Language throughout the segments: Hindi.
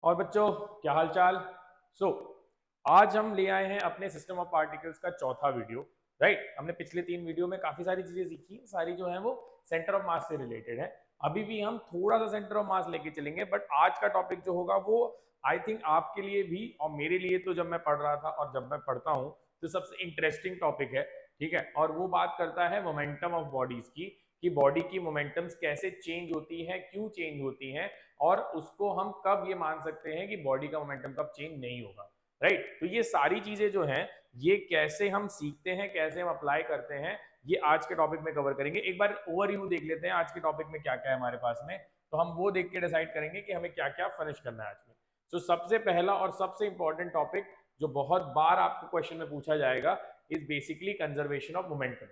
और बच्चों क्या हाल चाल। सो आज हम ले आए हैं अपने सिस्टम ऑफ पार्टिकल्स का चौथा वीडियो। राइट, हमने पिछले 3 वीडियो में काफी सारी चीजें सीखी, सारी जो है वो सेंटर ऑफ मास से रिलेटेड है। अभी भी हम थोड़ा सा सेंटर ऑफ मास लेके चलेंगे, बट आज का टॉपिक जो होगा वो आई थिंक आपके लिए भी और मेरे लिए तो जब मैं पढ़ रहा था और जब मैं पढ़ता हूँ तो सबसे इंटरेस्टिंग टॉपिक है। ठीक है, और वो बात करता है मोमेंटम ऑफ बॉडीज की, कि बॉडी की मोमेंटम्स कैसे चेंज होती है, क्यों चेंज होती हैं, और उसको हम कब ये मान सकते हैं कि बॉडी का मोमेंटम कब चेंज नहीं होगा। राइट, तो ये सारी चीजें जो हैं ये कैसे हम सीखते हैं, कैसे हम अप्लाई करते हैं, ये आज के टॉपिक में कवर करेंगे। एक बार ओवरव्यू देख लेते हैं आज के टॉपिक में क्या क्या है हमारे पास में, तो हम वो देख के डिसाइड करेंगे कि हमें क्या क्या फिनिश करना है आज में। तो सबसे पहला और सबसे इंपॉर्टेंट टॉपिक जो बहुत बार आपको क्वेश्चन में पूछा जाएगा is basically conservation of momentum.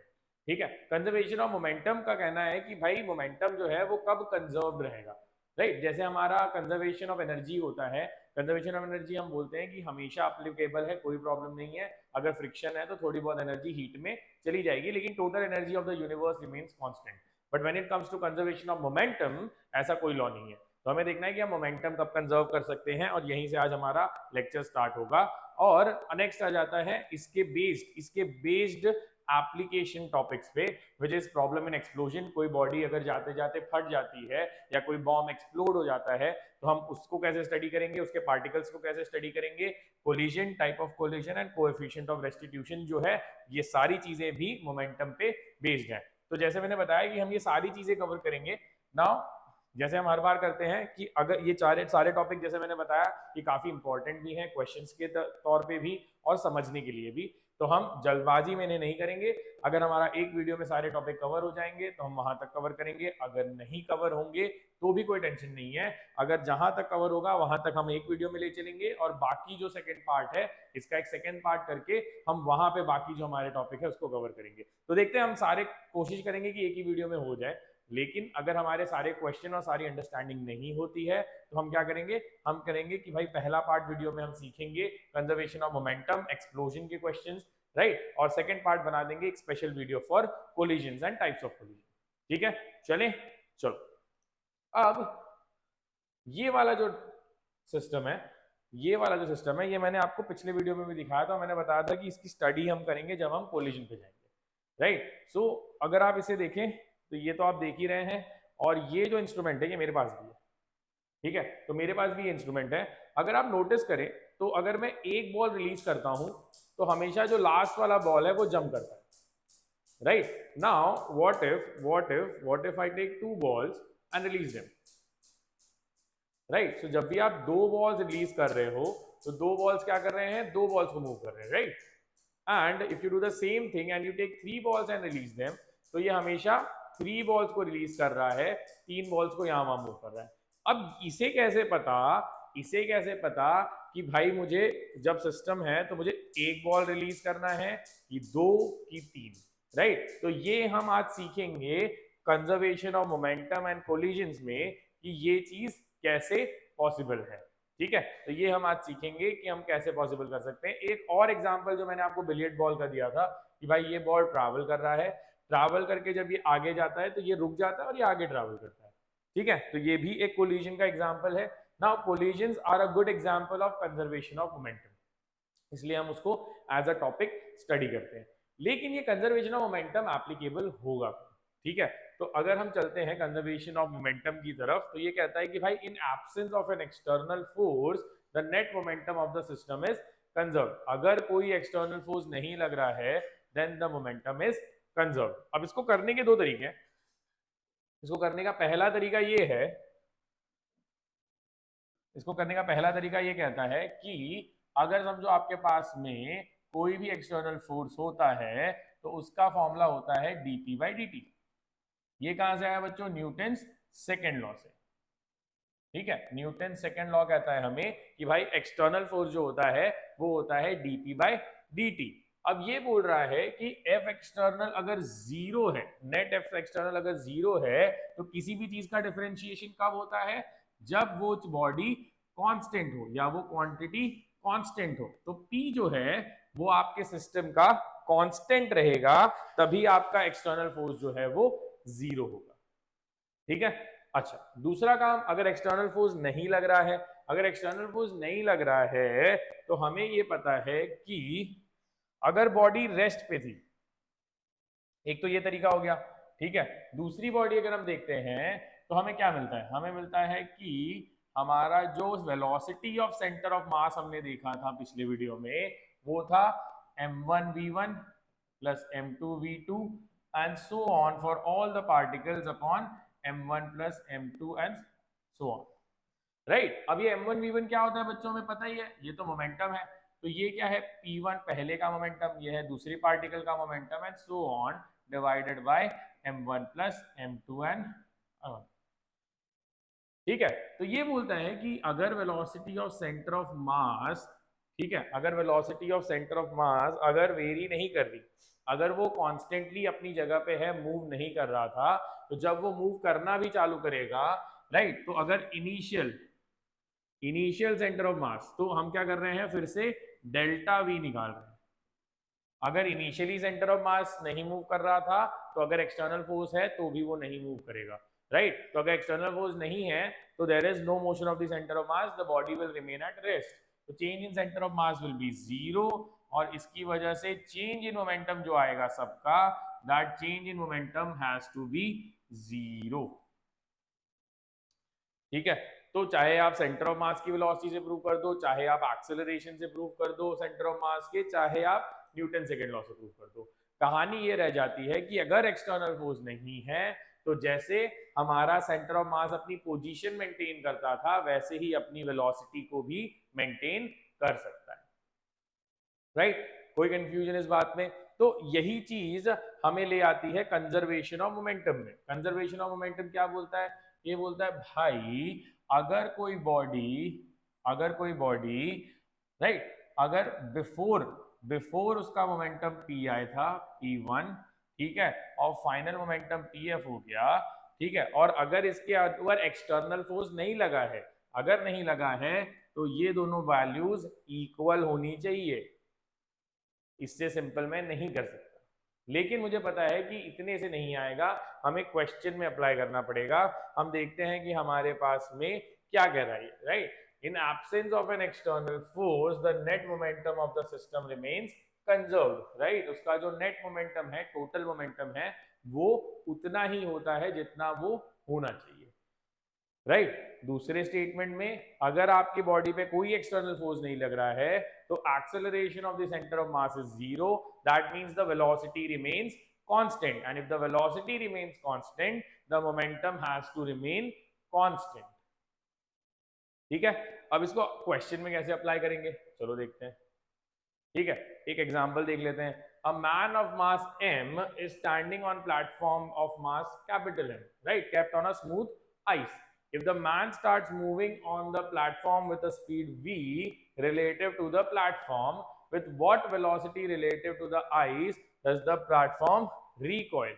ठीक है, कंजर्वेशन ऑफ मोमेंटम का कहना है कि भाई मोमेंटम जो है वो कब कंजर्व रहेगा। राइट, जैसे हमारा कंजर्वेशन ऑफ एनर्जी होता है, कंजर्वेशन ऑफ एनर्जी हम बोलते हैं कि हमेशा अप्लीकेबल है, कोई प्रॉब्लम नहीं है। अगर फ्रिक्शन है तो थोड़ी बहुत एनर्जी हीट में चली जाएगी, लेकिन total energy of the universe remains constant. But when it comes to conservation of momentum ऐसा कोई लॉ नहीं है। तो हमें देखना है कि हम मोमेंटम कब कंजर्व कर सकते हैं, और यहीं से आज हमारा लेक्चर स्टार्ट होगा। और नेक्स्ट आ जाता है इसके बेस्ड एप्लीकेशन टॉपिक्स पे, which is problem in explosion. कोई बॉडी अगर जाते जाते फट जाती है या कोई बॉम्ब एक्सप्लोड हो जाता है तो हम उसको कैसे स्टडी करेंगे, उसके पार्टिकल्स को कैसे स्टडी करेंगे, collision, type of collision and coefficient of restitution जो है, ये सारी चीजें भी मोमेंटम पे बेस्ड है। तो जैसे मैंने बताया कि हम ये सारी चीजें कवर करेंगे। नाउ जैसे हम हर बार करते हैं कि अगर ये सारे टॉपिक जैसे मैंने बताया ये काफी इंपॉर्टेंट भी हैं क्वेश्चंस के तौर पे भी और समझने के लिए भी, तो हम जल्दबाजी में इन्हें नहीं करेंगे। अगर हमारा एक वीडियो में सारे टॉपिक कवर हो जाएंगे तो हम वहां तक कवर करेंगे, अगर नहीं कवर होंगे तो भी कोई टेंशन नहीं है। अगर जहां तक कवर होगा वहां तक हम एक वीडियो में ले चलेंगे, और बाकी जो सेकंड पार्ट है इसका एक सेकंड पार्ट करके हम वहां पे बाकी जो हमारे टॉपिक है उसको कवर करेंगे। तो देखते हैं, हम सारे कोशिश करेंगे कि एक ही वीडियो में हो जाए, लेकिन अगर हमारे सारे क्वेश्चन और सारी अंडरस्टैंडिंग नहीं होती है तो हम क्या करेंगे, हम करेंगे कि भाई पहला पार्ट वीडियो में हम सीखेंगे कंजर्वेशन ऑफ मोमेंटम, एक्सप्लोजन के क्वेश्चंस। राइट, और सेकंड पार्ट बना देंगे एक special video for collisions and types of collision. ठीक है, चलें, चलो। अब ये वाला जो सिस्टम है, ये मैंने आपको पिछले वीडियो में भी दिखाया था। मैंने बताया था कि इसकी स्टडी हम करेंगे जब हम कोलिजन पे जाएंगे। राइट, सो अगर आप इसे देखें तो ये तो आप देख ही रहे हैं, और ये जो इंस्ट्रूमेंट है ये मेरे पास भी है। ठीक है, तो मेरे पास भी ये इंस्ट्रूमेंट है। अगर आप नोटिस करें तो अगर मैं एक बॉल रिलीज करता हूं तो हमेशा जो लास्ट वाला बॉल है वो जंप करता है। Right, now what if I take 2 balls and release them. Right, so जब भी आप 2 balls रिलीज कर रहे हो तो 2 balls क्या कर रहे हैं, 2 balls को मूव कर रहे हैं। Right, and if you do the same thing and you take 3 balls and release them, तो ये हमेशा 3 balls को रिलीज कर रहा है, 3 balls को यहां वहां मूव कर रहा है। अब इसे कैसे पता कि भाई मुझे जब सिस्टम है तो मुझे 1 बॉल रिलीज करना है कि 2 की 3। राइट, तो ये हम आज सीखेंगे conservation of momentum and collisions में कि ये चीज कैसे पॉसिबल है। ठीक है, तो ये हम आज सीखेंगे कि हम कैसे पॉसिबल कर सकते हैं। एक और एग्जांपल जो मैंने आपको बिलियर्ड बॉल का दिया था कि भाई ये बॉल ट्रैवल कर रहा है, ट्रैवल करके जब ये आगे जाता है तो ये रुक जाता है और ये आगे ट्रैवल करता है। ठीक है, तो ये भी एक कोलिजन का एग्जांपल है। Now collisions are a good example of conservation of momentum, इसलिए हम उसको एज अ टॉपिक स्टडी करते हैं। लेकिन ये कंजर्वेशन ऑफ मोमेंटम एप्लीकेबल होगा। ठीक है, तो अगर हम चलते हैं कंजर्वेशन ऑफ मोमेंटम की तरफ, तो ये कहता है कि भाई in absence of an external force the net momentum of the system is conserve. अगर कोई एक्सटर्नल फोर्स नहीं लग रहा है then the momentum is conserve. अब इसको करने के 2 तरीके हैं। इसको करने का पहला तरीका ये है, इसको करने का पहला तरीका ये कहता है कि अगर समझो आपके पास में कोई भी एक्सटर्नल फोर्स होता है तो उसका फॉर्मूला होता है dp बाई dt। ये कहां से आया बच्चों, न्यूटन सेकेंड लॉ से। ठीक है, न्यूटन सेकेंड लॉ कहता है हमें कि भाई एक्सटर्नल फोर्स जो होता है वो होता है dp बाई dt। अब ये बोल रहा है कि एफ एक्सटर्नल अगर जीरो है, नेट एफ एक्सटर्नल अगर जीरो है, तो किसी भी चीज का डिफरेंशिएशन कब होता है, जब वो बॉडी कांस्टेंट हो या वो क्वांटिटी कांस्टेंट हो। तो P जो है वो आपके सिस्टम का कांस्टेंट रहेगा, तभी आपका एक्सटर्नल फोर्स जो है वो जीरो होगा। ठीक है, अच्छा दूसरा काम, अगर एक्सटर्नल फोर्स नहीं लग रहा है, अगर एक्सटर्नल फोर्स नहीं लग रहा है तो हमें ये पता है कि अगर बॉडी रेस्ट पे थी, एक तो ये तरीका हो गया, ठीक है। दूसरी बॉडी अगर हम देखते हैं तो हमें क्या मिलता है, हमें मिलता है कि हमारा जो वेलोसिटी ऑफ सेंटर ऑफ मास हमने देखा था पिछले वीडियो में, वो था m1v1 plus m2v2 and so on for all the particles upon m1 plus m2 and so on, right. अब ये m1 v1 क्या होता है बच्चों में पता ही है, ये तो मोमेंटम है। तो ये क्या है, p1 पहले का मोमेंटम, ये है दूसरी पार्टिकल का momentum, and so on divided by m1 plus m2 and, ठीक है। तो ये बोलता है कि अगर वेलोसिटी ऑफ सेंटर ऑफ मास, ठीक है, अगर वेलोसिटी ऑफ सेंटर ऑफ मास अगर वेरी नहीं कर रही, अगर वो कॉन्स्टेंटली अपनी जगह पे है, मूव नहीं कर रहा था, तो जब वो मूव करना भी चालू करेगा, राइट, तो अगर इनिशियल सेंटर ऑफ मास, तो हम क्या कर रहे हैं, फिर से डेल्टा वी निकाल रहे हैं। अगर इनिशियली सेंटर ऑफ मास नहीं मूव कर रहा था, तो अगर एक्सटर्नल फोर्स है तो भी वो नहीं मूव करेगा, राइट। तो अगर एक्सटर्नल फोर्स नहीं है तो there is no motion of the centre of mass, the body will remain at rest, तो change in centre of mass will be zero, और इसकी वजह से चेंज इन मोमेंटम जो आएगा सबका, that change in momentum has to be zero, ठीक है। तो चाहे आप सेंटर ऑफ मास की वेलोसिटी से प्रूव कर दो, चाहे आप एक्सेलरेशन से प्रूव कर दो सेंटर ऑफ मास के, चाहे आप न्यूटन सेकेंड लॉ से प्रूव कर दो, कहानी ये रह जाती है कि अगर एक्सटर्नल फोर्स नहीं है तो जैसे हमारा सेंटर ऑफ मास अपनी पोजीशन मेंटेन करता था, वैसे ही अपनी वेलोसिटी को भी मेंटेन कर सकता है, राइट। कोई कंफ्यूजन इस बात में? तो यही चीज हमें ले आती है कंजर्वेशन ऑफ मोमेंटम में। कंजर्वेशन ऑफ मोमेंटम क्या बोलता है, ये बोलता है भाई अगर कोई बॉडी, राइट, अगर बिफोर उसका मोमेंटम पी आई था p1, ठीक है, और फाइनल मोमेंटम pf हो गया, ठीक है, और अगर इसके ऊपर एक्सटर्नल फोर्स नहीं लगा है, अगर नहीं लगा है तो ये दोनों वैल्यूज इक्वल होनी चाहिए, इससे सिंपल मैं नहीं कर सकता। लेकिन मुझे पता है कि इतने से नहीं आएगा, हमें क्वेश्चन में अप्लाई करना पड़ेगा। हम देखते हैं कि हमारे पास में क्या कह रहा है, right. In absence of an external force the net momentum of the system remains conserved, right. उसका जो नेट मोमेंटम है, टोटल मोमेंटम है, वो उतना ही होता है जितना वो होना चाहिए, राइट। दूसरे स्टेटमेंट में अगर आपकी बॉडी पे कोई एक्सटर्नल फोर्स नहीं लग रहा है तो acceleration of the centre of mass is zero, that means the velocity remains constant, and if the velocity remains constant the momentum has to remain constant, ठीक है। अब इसको क्वेश्चन में कैसे अप्लाई करेंगे, चलो देखते हैं, ठीक है। एक एग्जांपल देख लेते हैं। A man of mass m is standing on platform of mass capital M, right, kept on a smooth ice. If the man starts moving on the platform with a speed v relative to the platform, with what velocity relative to the ice does the platform recoil?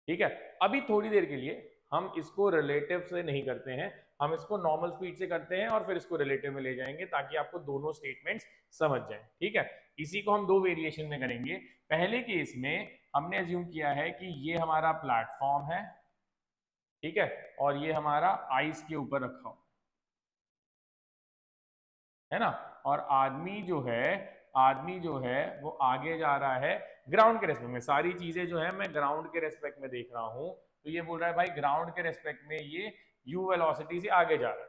ठीक है। अभी थोड़ी देर के लिए हम इसको रिलेटिव से नहीं करते हैं, हम इसको नॉर्मल स्पीड से करते हैं और फिर इसको रिलेटिव में ले जाएंगे ताकि आपको दोनों स्टेटमेंट्स समझ जाएं, ठीक है। इसी को हम दो वेरिएशन में करेंगे। पहले केस में हमने अज्यूम किया है कि ये हमारा प्लेटफॉर्म है, ठीक है, और ये हमारा आइस के ऊपर रखा हो है ना, और आदमी जो है वो आगे जा रहा है ग्राउंड के रेस्पेक्ट में। सारी चीजें जो है मैं ग्राउंड के रेस्पेक्ट में देख रहा हूं, तो ये बोल रहा है भाई ग्राउंड के रेस्पेक्ट में ये u वेलोसिटी से आगे जा रहा है,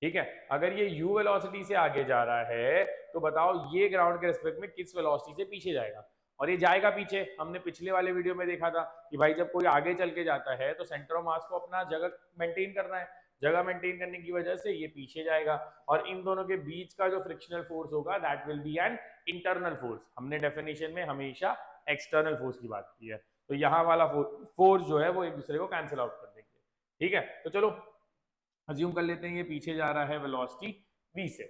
ठीक है। अगर ये u वेलोसिटी से आगे जा रहा है तो बताओ ये ग्राउंड के रेस्पेक्ट में किस वेलोसिटी से पीछे जाएगा, और ये जाएगा पीछे। हमने पिछले वाले वीडियो में देखा था कि भाई जब कोई आगे चल के जाता है तो सेंटर ऑफ मास को अपना जगह मेंटेन करना है, जगह मेंटेन करने की वजह से ये पीछे जाएगा, और इन दोनों के बीच का जो फ्रिक्शनल फोर्स होगा that will be an internal force. हमने डेफिनेशन में हमेशा एक्सटर्नल फोर्स की बात की है, तो यहाँ वाला फोर्स जो है वो एक दूसरे को कैंसिल आउट कर देंगे, ठीक है। तो चलो अज्यूम कर लेते हैं ये पीछे जा रहा है वेलोसिटी v से,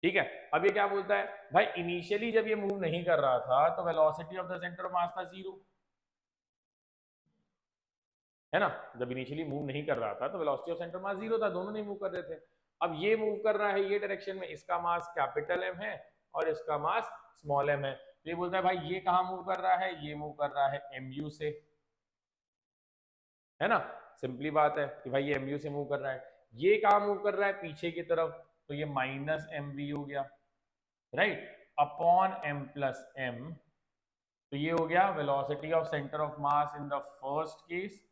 ठीक है। अब ये क्या बोलता है भाई, इनिशियली जब ये मूव नहीं कर रहा था तो velocity of the centre of मास था जीरो, है ना। जब इनिशियली मूव नहीं कर रहा था तो velocity of centre mass zero था, दोनों नहीं मूव कर रहे थे। अब ये मूव कर रहा है ये डायरेक्शन में, इसका मास कैपिटल M है और इसका मास स्मॉल m है, तो ये बोलता है भाई ये कहाँ मूव कर रहा है, ये मूव कर रहा है mu से, है ना। सिंपली बात है कि भाई ये mu से मूव कर रहा है, ये कहाँ मूव कर रहा है, पीछे की तरफ, तो ये माइनस mv हो गया, right, upon m plus m, तो ये हो गया velocity of centre of mass in the first case,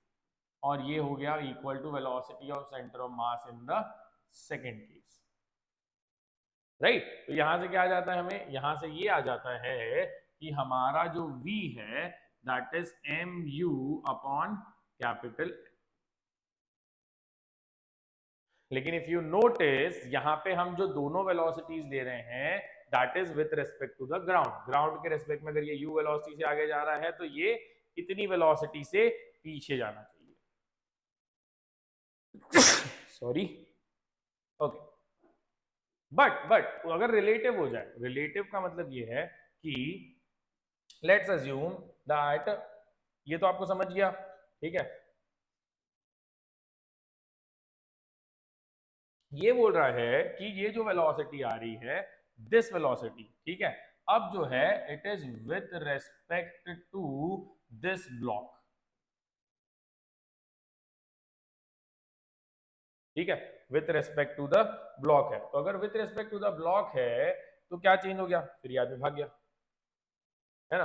और ये हो गया equal to velocity of centre of mass in the second case, right. तो यहां से क्या आ जाता है, हमें यहां से ये आ जाता है कि हमारा जो v है that is mu upon capital. लेकिन इफ यू नोटिस यहां पे हम जो दोनों वेलोसिटीज ले रहे हैं that is with respect to the ground, ground के रिस्पेक्ट में अगर ये u वेलोसिटी से आगे जा रहा है तो ये इतनी वेलोसिटी से पीछे जाना चाहिए। Sorry, okay. बट अगर रिलेटिव हो जाए, रिलेटिव का मतलब ये है कि लेट्स अज्यूम दैट, ये तो आपको समझ गया, ठीक है, ये बोल रहा है कि ये जो वेलोसिटी आ रही है दिस वेलोसिटी, ठीक है, अब जो है it is with respect to this block, ठीक है, with respect to the block है। तो अगर with respect to the block है तो क्या चेंज हो गया, फिर ये आदमी भाग गया, है ना।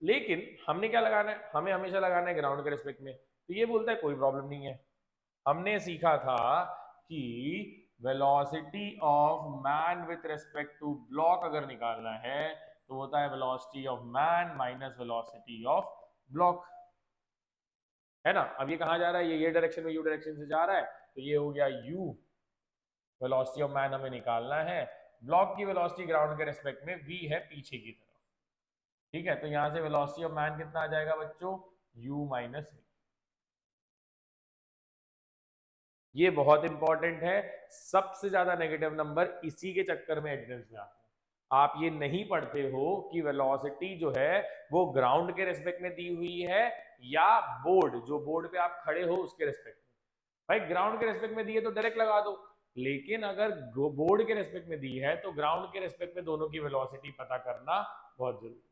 लेकिन हमने क्या लगाना है, हमें हमेशा लगाना है ग्राउंड के रेस्पेक्ट में, तो ये बोलता है कोई प्रॉब्लम नहीं है। हमने सीखा था कि velocity of man with respect to block अगर निकालना है तो होता है velocity of man minus velocity of block, है ना। अब ये कहाँ जा रहा है, ये डायरेक्शन में यू डायरेक्शन से जा रहा है, तो ये हो गया u, वेलोसिटी ऑफ मैन हमें निकालना है, ब्लॉक की वेलोसिटी ग्राउंड के रेस्पेक्ट में v है पीछे की तरफ, ठीक है। तो यहां से वेलोसिटी ऑफ मैन कितना आ जाएगा बच्चों, u माइनस v। ये बहुत इंपॉर्टेंट है, सबसे ज्यादा नेगेटिव नंबर इसी के चक्कर में एटेंडेंस में आते हैं। आप ये नहीं पढ़ते हो कि वेलोसिटी जो है वो ग्राउंड के रेस्पेक्ट में दी हुई है या बोर्ड, जो बोर्ड पे आप खड़े हो उसके रेस्पेक्ट में। भाई ग्राउंड के रेस्पेक्ट में दी है तो डायरेक्ट लगा दो, लेकिन अगर बोर्ड के रेस्पेक्ट में दी है तो ग्राउंड के रेस्पेक्ट में दोनों की वेलोसिटी पता करना बहुत जरूरी है,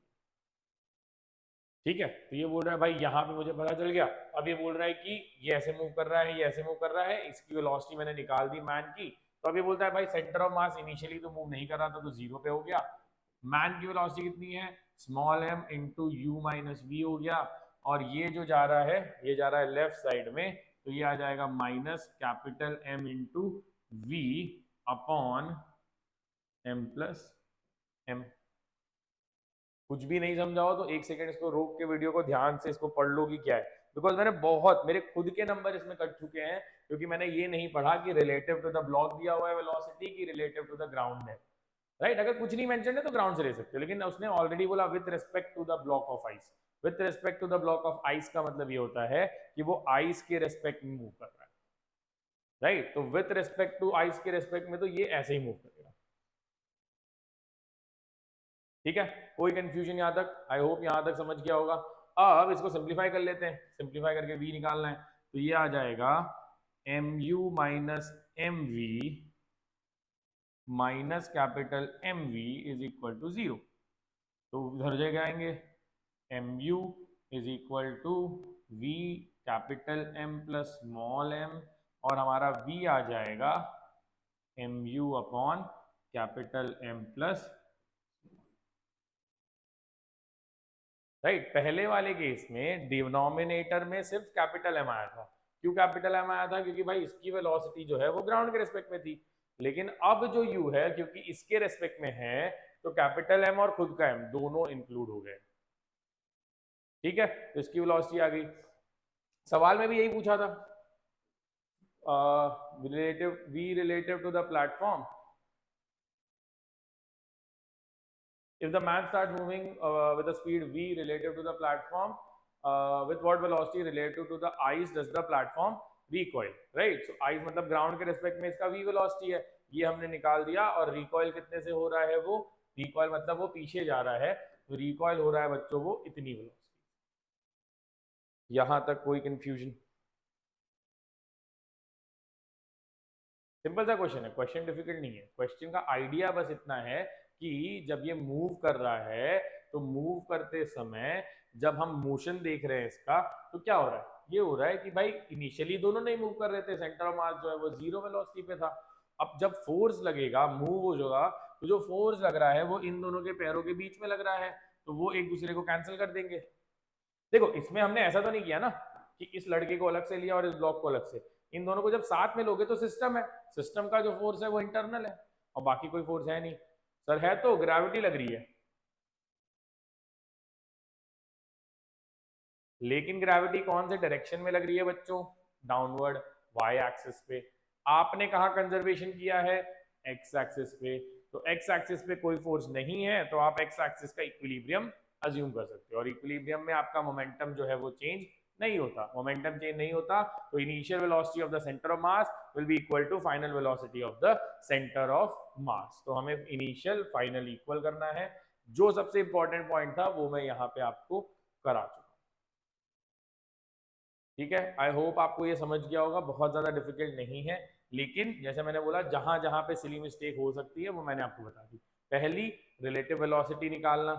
ठीक है। तो ये बोल रहा है भाई यहाँ पे मुझे पता चल गया, अब ये बोल रहा है कि ये ऐसे मूव कर रहा है, ये ऐसे मूव कर रहा है, इसकी वेलोसिटी मैंने निकाल दी मैन की, तो अब ये बोलता है भाई सेंटर ऑफ मास इनिशियली तो मूव नहीं कर रहा था तो जीरो पे हो गया, मैन की वेलोसिटी कितनी है, small m into u minus v हो गया, और ये जो जा रहा है ये जा रहा है लेफ्ट साइड में, तो ये आ जाएगा minus capital M into v upon m plus m। कुछ भी नहीं समझा हो तो एक सेकंड इसको रोक के वीडियो को ध्यान से इसको पढ़ लो कि क्या है, बिकॉज मैंने बहुत, मेरे खुद के नंबर इसमें कट चुके हैं क्योंकि मैंने ये नहीं पढ़ा कि रिलेटिव टू द ब्लॉक दिया हुआ है वेलोसिटी की रिलेटिव टू द ग्राउंड है, राइट। अगर कुछ नहीं मेंशन है तो ग्राउंड से ले सकते हो, लेकिन उसने ऑलरेडी बोला with respect to the block of ice. With respect to the block of ice का मतलब ये होता है कि वो आइस के रेस्पेक्ट में मूव कर रहा है, राइट। तो विथ रिस्पेक्ट टू आइस के रेस्पेक्ट में तो ये ऐसे ही मूव करेगा, ठीक है। कोई कंफ्यूजन यहां तक, आई होप यहां तक समझ गया होगा। अब इसको सिंप्लीफाई कर लेते हैं, सिंप्लीफाई करके v निकालना है, तो ये आ जाएगा mu minus m v minus capital M v is equal to 0, तो उधर जगह आएंगे mu is equal to v capital m plus small m, और हमारा v आ जाएगा mu upon capital m plus, right. पहले वाले केस में डिनोमिनेटर में सिर्फ कैपिटल एम आया था, क्यों कैपिटल एम आया था, क्योंकि भाई इसकी वेलोसिटी जो है वो ग्राउंड के रेस्पेक्ट में थी, लेकिन अब जो यू है क्योंकि इसके रेस्पेक्ट में है तो कैपिटल एम और खुद का एम दोनों इंक्लूड हो गए, ठीक है। तो इसकी वेलोसिटी आ गई। सवाल में भी यही पूछा था, relative v relative to the platform, if the man starts moving with a speed v relative to the platform, with what velocity relative to the ice does the platform recoil, right? So ice मतलब ground के respect में इसका v velocity है, ये हमने निकाल दिया, और recoil कितने से हो रहा है, वो recoil मतलब वो पीछे जा रहा है, तो recoil हो रहा है बच्चों वो इतनी velocity। यहां तक कोई कंफ्यूजन? सिंपल सा क्वेश्चन है, क्वेश्चन डिफिकल्ट नहीं है, क्वेश्चन का आइडिया बस इतना है कि जब ये मूव कर रहा है तो मूव करते समय जब हम मोशन देख रहे हैं इसका, तो क्या हो रहा है, ये हो रहा है कि भाई इनिशियली दोनों नहीं मूव कर रहे थे, सेंटर ऑफ मास जो है वो जीरो वेलोसिटी पे था। अब जब फोर्स लगेगा, मूव हो जाएगा, तो जो फोर्स लग रहा है वो इन दोनों के पैरों के बीच में लग रहा है, तो वो एक दूसरे को कैंसिल कर देंगे। देखो इसमें हमने ऐसा तो नहीं किया ना कि इस लड़के को अलग से लिया और इस ब्लॉक को अलग से, इन दोनों को जब साथ में लोगे तो सिस्टम है, सिस्टम का जो फोर्स है वो इंटरनल है और बाकी कोई फोर्स है नहीं। सर है तो ग्रेविटी लग रही है, लेकिन ग्रेविटी कौन से डायरेक्शन में लग रही है बच्चों? डाउनवर्ड, वाई एक्सिस पे। आपने कहा कंजर्वेशन किया है? एक्स एक्सिस पे। तो एक्स एक्सिस पे कोई फोर्स नहीं है तो आप एक्स एक्सिस का इक्विलिब्रियम अज्यूम कर सकते हो, और इक्विलिब्रियम में आपका मोमेंटम जो है वो चेंज नहीं होता। मोमेंटम चेंज नहीं होता तो initial velocity of the centre of mass will be equal to final velocity of the centre of mass. तो हमें इनिशियल फाइनल इक्वल करना है। जो सबसे इंपॉर्टेंट पॉइंट था वो मैं यहाँ पे आपको करा चुका। ठीक है, आई होप आपको ये समझ गया होगा, बहुत ज़्यादा डिफिकल्ट नहीं है। लेकिन जैसे मैंने बोला जहां जहां पे सिली मिस्टेक हो सकती है वो मैंने आपको बता दी। पहली, रिलेटिव वेलोसिटी निकालना,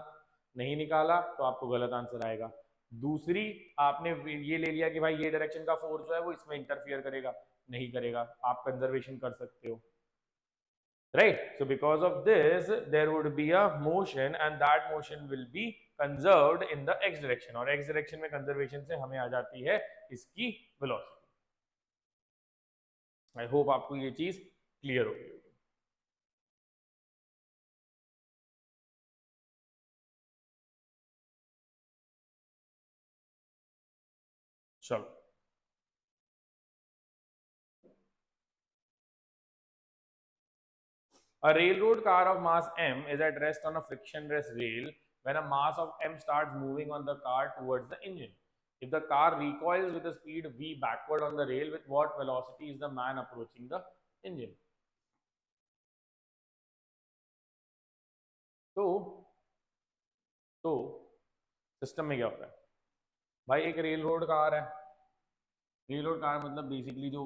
नहीं निकाला तो आपको गलत आंसर आएगा। दूसरी, आपने ये ले लिया कि भाई ये डायरेक्शन का फोर्स जो है वो इसमें इंटरफियर करेगा, नहीं करेगा, आप कंजर्वेशन कर सकते हो। Right, so because of this there would be a motion and that motion will be conserved in the x direction, और x direction में कंजर्वेशन से हमें आ जाती है इसकी वेलोसिटी। आई होप आपको ये चीज क्लियर हो गई होगी। चलो, a railroad car of mass m is at rest on a frictionless rail when a mass of m starts moving on the car towards the engine. If the car recoils with a speed v backward on the rail, with what velocity is the man approaching the engine? तो तो सिस्टम में क्या होता है भाई, एक रेल रोड कार है। रेल रोड कार मतलब बेसिकली जो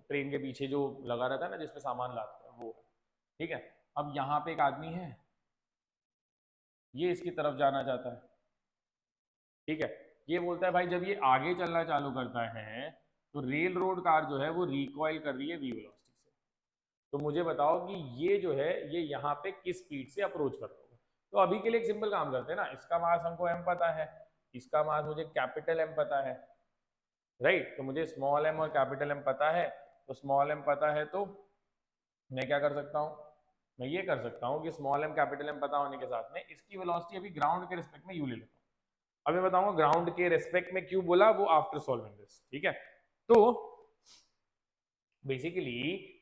ट्रेन के पीछे जो लगा रहता है ना, जिसपे सामान लाते हैं वो। ठीक है, अब यहाँ पे एक आदमी है, ये इसकी तरफ जाना चाहता है। ठीक है, ये बोलता है भाई जब ये आगे चलना चालू करता है तो रेल रोड कार जो है वो रिकॉइल कर रही है वी वेलोसिटी से। तो मुझे बताओ कि ये जो है ये यहाँ पे किस स्पीड से अप्रोच कर रहा होगा। तो अभी के लिए एक सिंपल काम करते हैं ना, इसका मास हमको एम पता है, इसका मास मुझे कैपिटल एम पता है, राइट। तो मुझे स्मॉल एम और कैपिटल एम पता है, तो स्मॉल एम पता है तो मैं क्या कर सकता हूँ, मैं ये कर सकता हूँ कि स्मॉल एम कैपिटल एम पता होने के साथ में इसकी वेलोसिटी अभी ग्राउंड के रिस्पेक्ट में यू ले लेता हूँ। अब मैं बताऊंगा ग्राउंड के रिस्पेक्ट में क्यों बोला, वो आफ्टर सॉल्विंग दिस। ठीक है, तो बेसिकली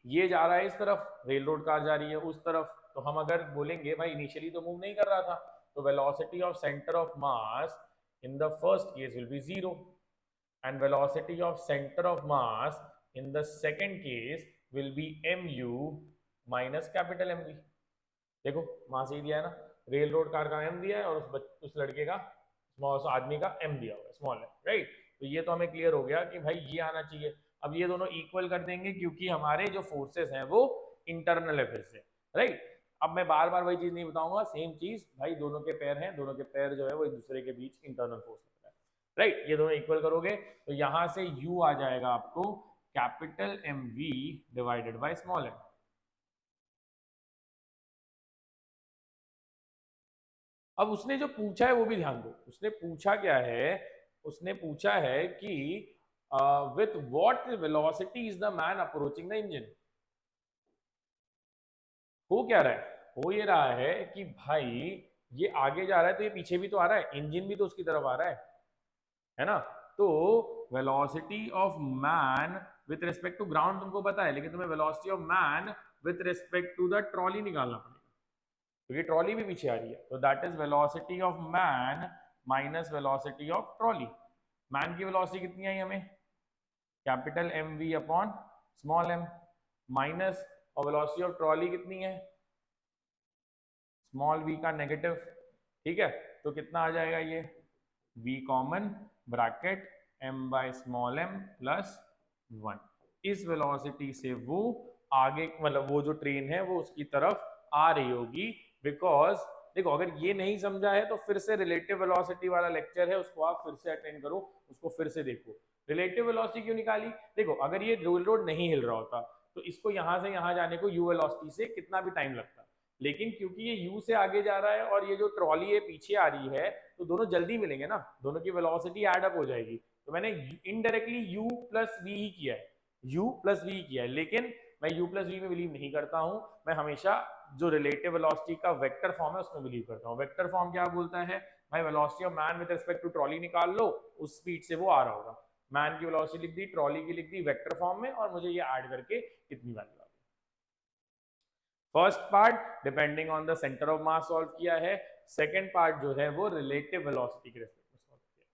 ये जा रहा है इस तरफ, रेल रोड कार जा रही है उस तरफ। तो हम अगर बोलेंगे भाई इनिशियली तो मूव नहीं कर रहा था, तो velocity of centre of mass in the first case will be 0 and velocity of center of mass in the second case will be mu minus capital mv। देखो मास ही दिया है ना, रेल रोड कार का m दिया है और उस लड़के का स्मॉल आदमी का m दिया हुआ है, स्मॉल है, राइट। तो ये तो हमें क्लियर हो गया कि भाई ये आना चाहिए। अब ये दोनों इक्वल कर देंगे क्योंकि हमारे जो फोर्सेस हैं वो इंटरनल है फिर से, राइट। अब मैं बार बार वही चीज नहीं बताऊंगा, सेम चीज भाई, दोनों के पैर हैं, दोनों के पैर जो है वो एक दूसरे के बीच इंटरनल फोर्स है, राइट। ये दोनों इक्वल करोगे तो यहां से u आ जाएगा आपको capital M v divided by small m. अब उसने जो पूछा है वो भी ध्यान दो, उसने पूछा क्या है, उसने पूछा है कि with what velocity is the man approaching the engine. हो क्या रहा है, हो ये रहा है कि भाई ये आगे जा रहा है तो ये पीछे भी तो आ रहा है, इंजन भी तो उसकी तरफ आ रहा है ना। तो velocity of man with respect to ground तुमको पता है, लेकिन तुम्हें velocity of man with respect to the trolley निकालना पड़ेगा क्योंकि ट्रॉली भी पीछे आ रही है। तो that is velocity of man minus velocity of trolley. Man की वेलोसिटी कितनी आई हमें, capital M v upon small m, minus और वेलोसिटी ऑफ ट्रॉली कितनी है, स्मॉल वी का नेगेटिव। ठीक है, तो कितना आ जाएगा ये, v common bracket m by small m plus 1। इस वेलोसिटी से वो आगे, मतलब वो जो ट्रेन है वो उसकी तरफ आ रही होगी, बिकॉज देखो अगर ये नहीं समझा है तो फिर से रिलेटिव वेलोसिटी वाला लेक्चर है, उसको आप फिर से अटेंड करो, उसको फिर से देखो। रिलेटिव वेलोसिटी क्यों निकाली? देखो अगर ये रेल रोड नहीं हिल रहा होता तो इसको यहाँ से यहाँ जाने को यू वेलोसिटी से कितना भी टाइम लगता, लेकिन क्योंकि ये यू से आगे जा रहा है और ये जो ट्रॉली है पीछे आ रही है, तो दोनों जल्दी मिलेंगे ना, दोनों की वेलोसिटी एड अप हो जाएगी। तो मैंने इनडायरेक्टली u प्लस वी ही किया है, u प्लस वी किया है, लेकिन मैं u प्लस वी में बिलीव नहीं करता हूं। मैं हमेशा जो रिलेटिव वेलोसिटी का वेक्टर फॉर्म है उसमें बिलीव करता हूं। वेक्टर फॉर्म क्या बोलता है भाई? Velocity of man with respect to trolley निकाल लो, उस स्पीड से वो आ रहा होगा। मैन की वेलोसिटी लिख दी, ट्रॉली की लिख दी वेक्टर फॉर्म में, और मुझे ये ऐड करके कितनी वैल्यू आ गई। First part depending on the centre of mass solve किया है, सेकेंड पार्ट जो है वो रिलेटिव वेलोसिटी के रिस्पेक्ट में सॉल्व किया।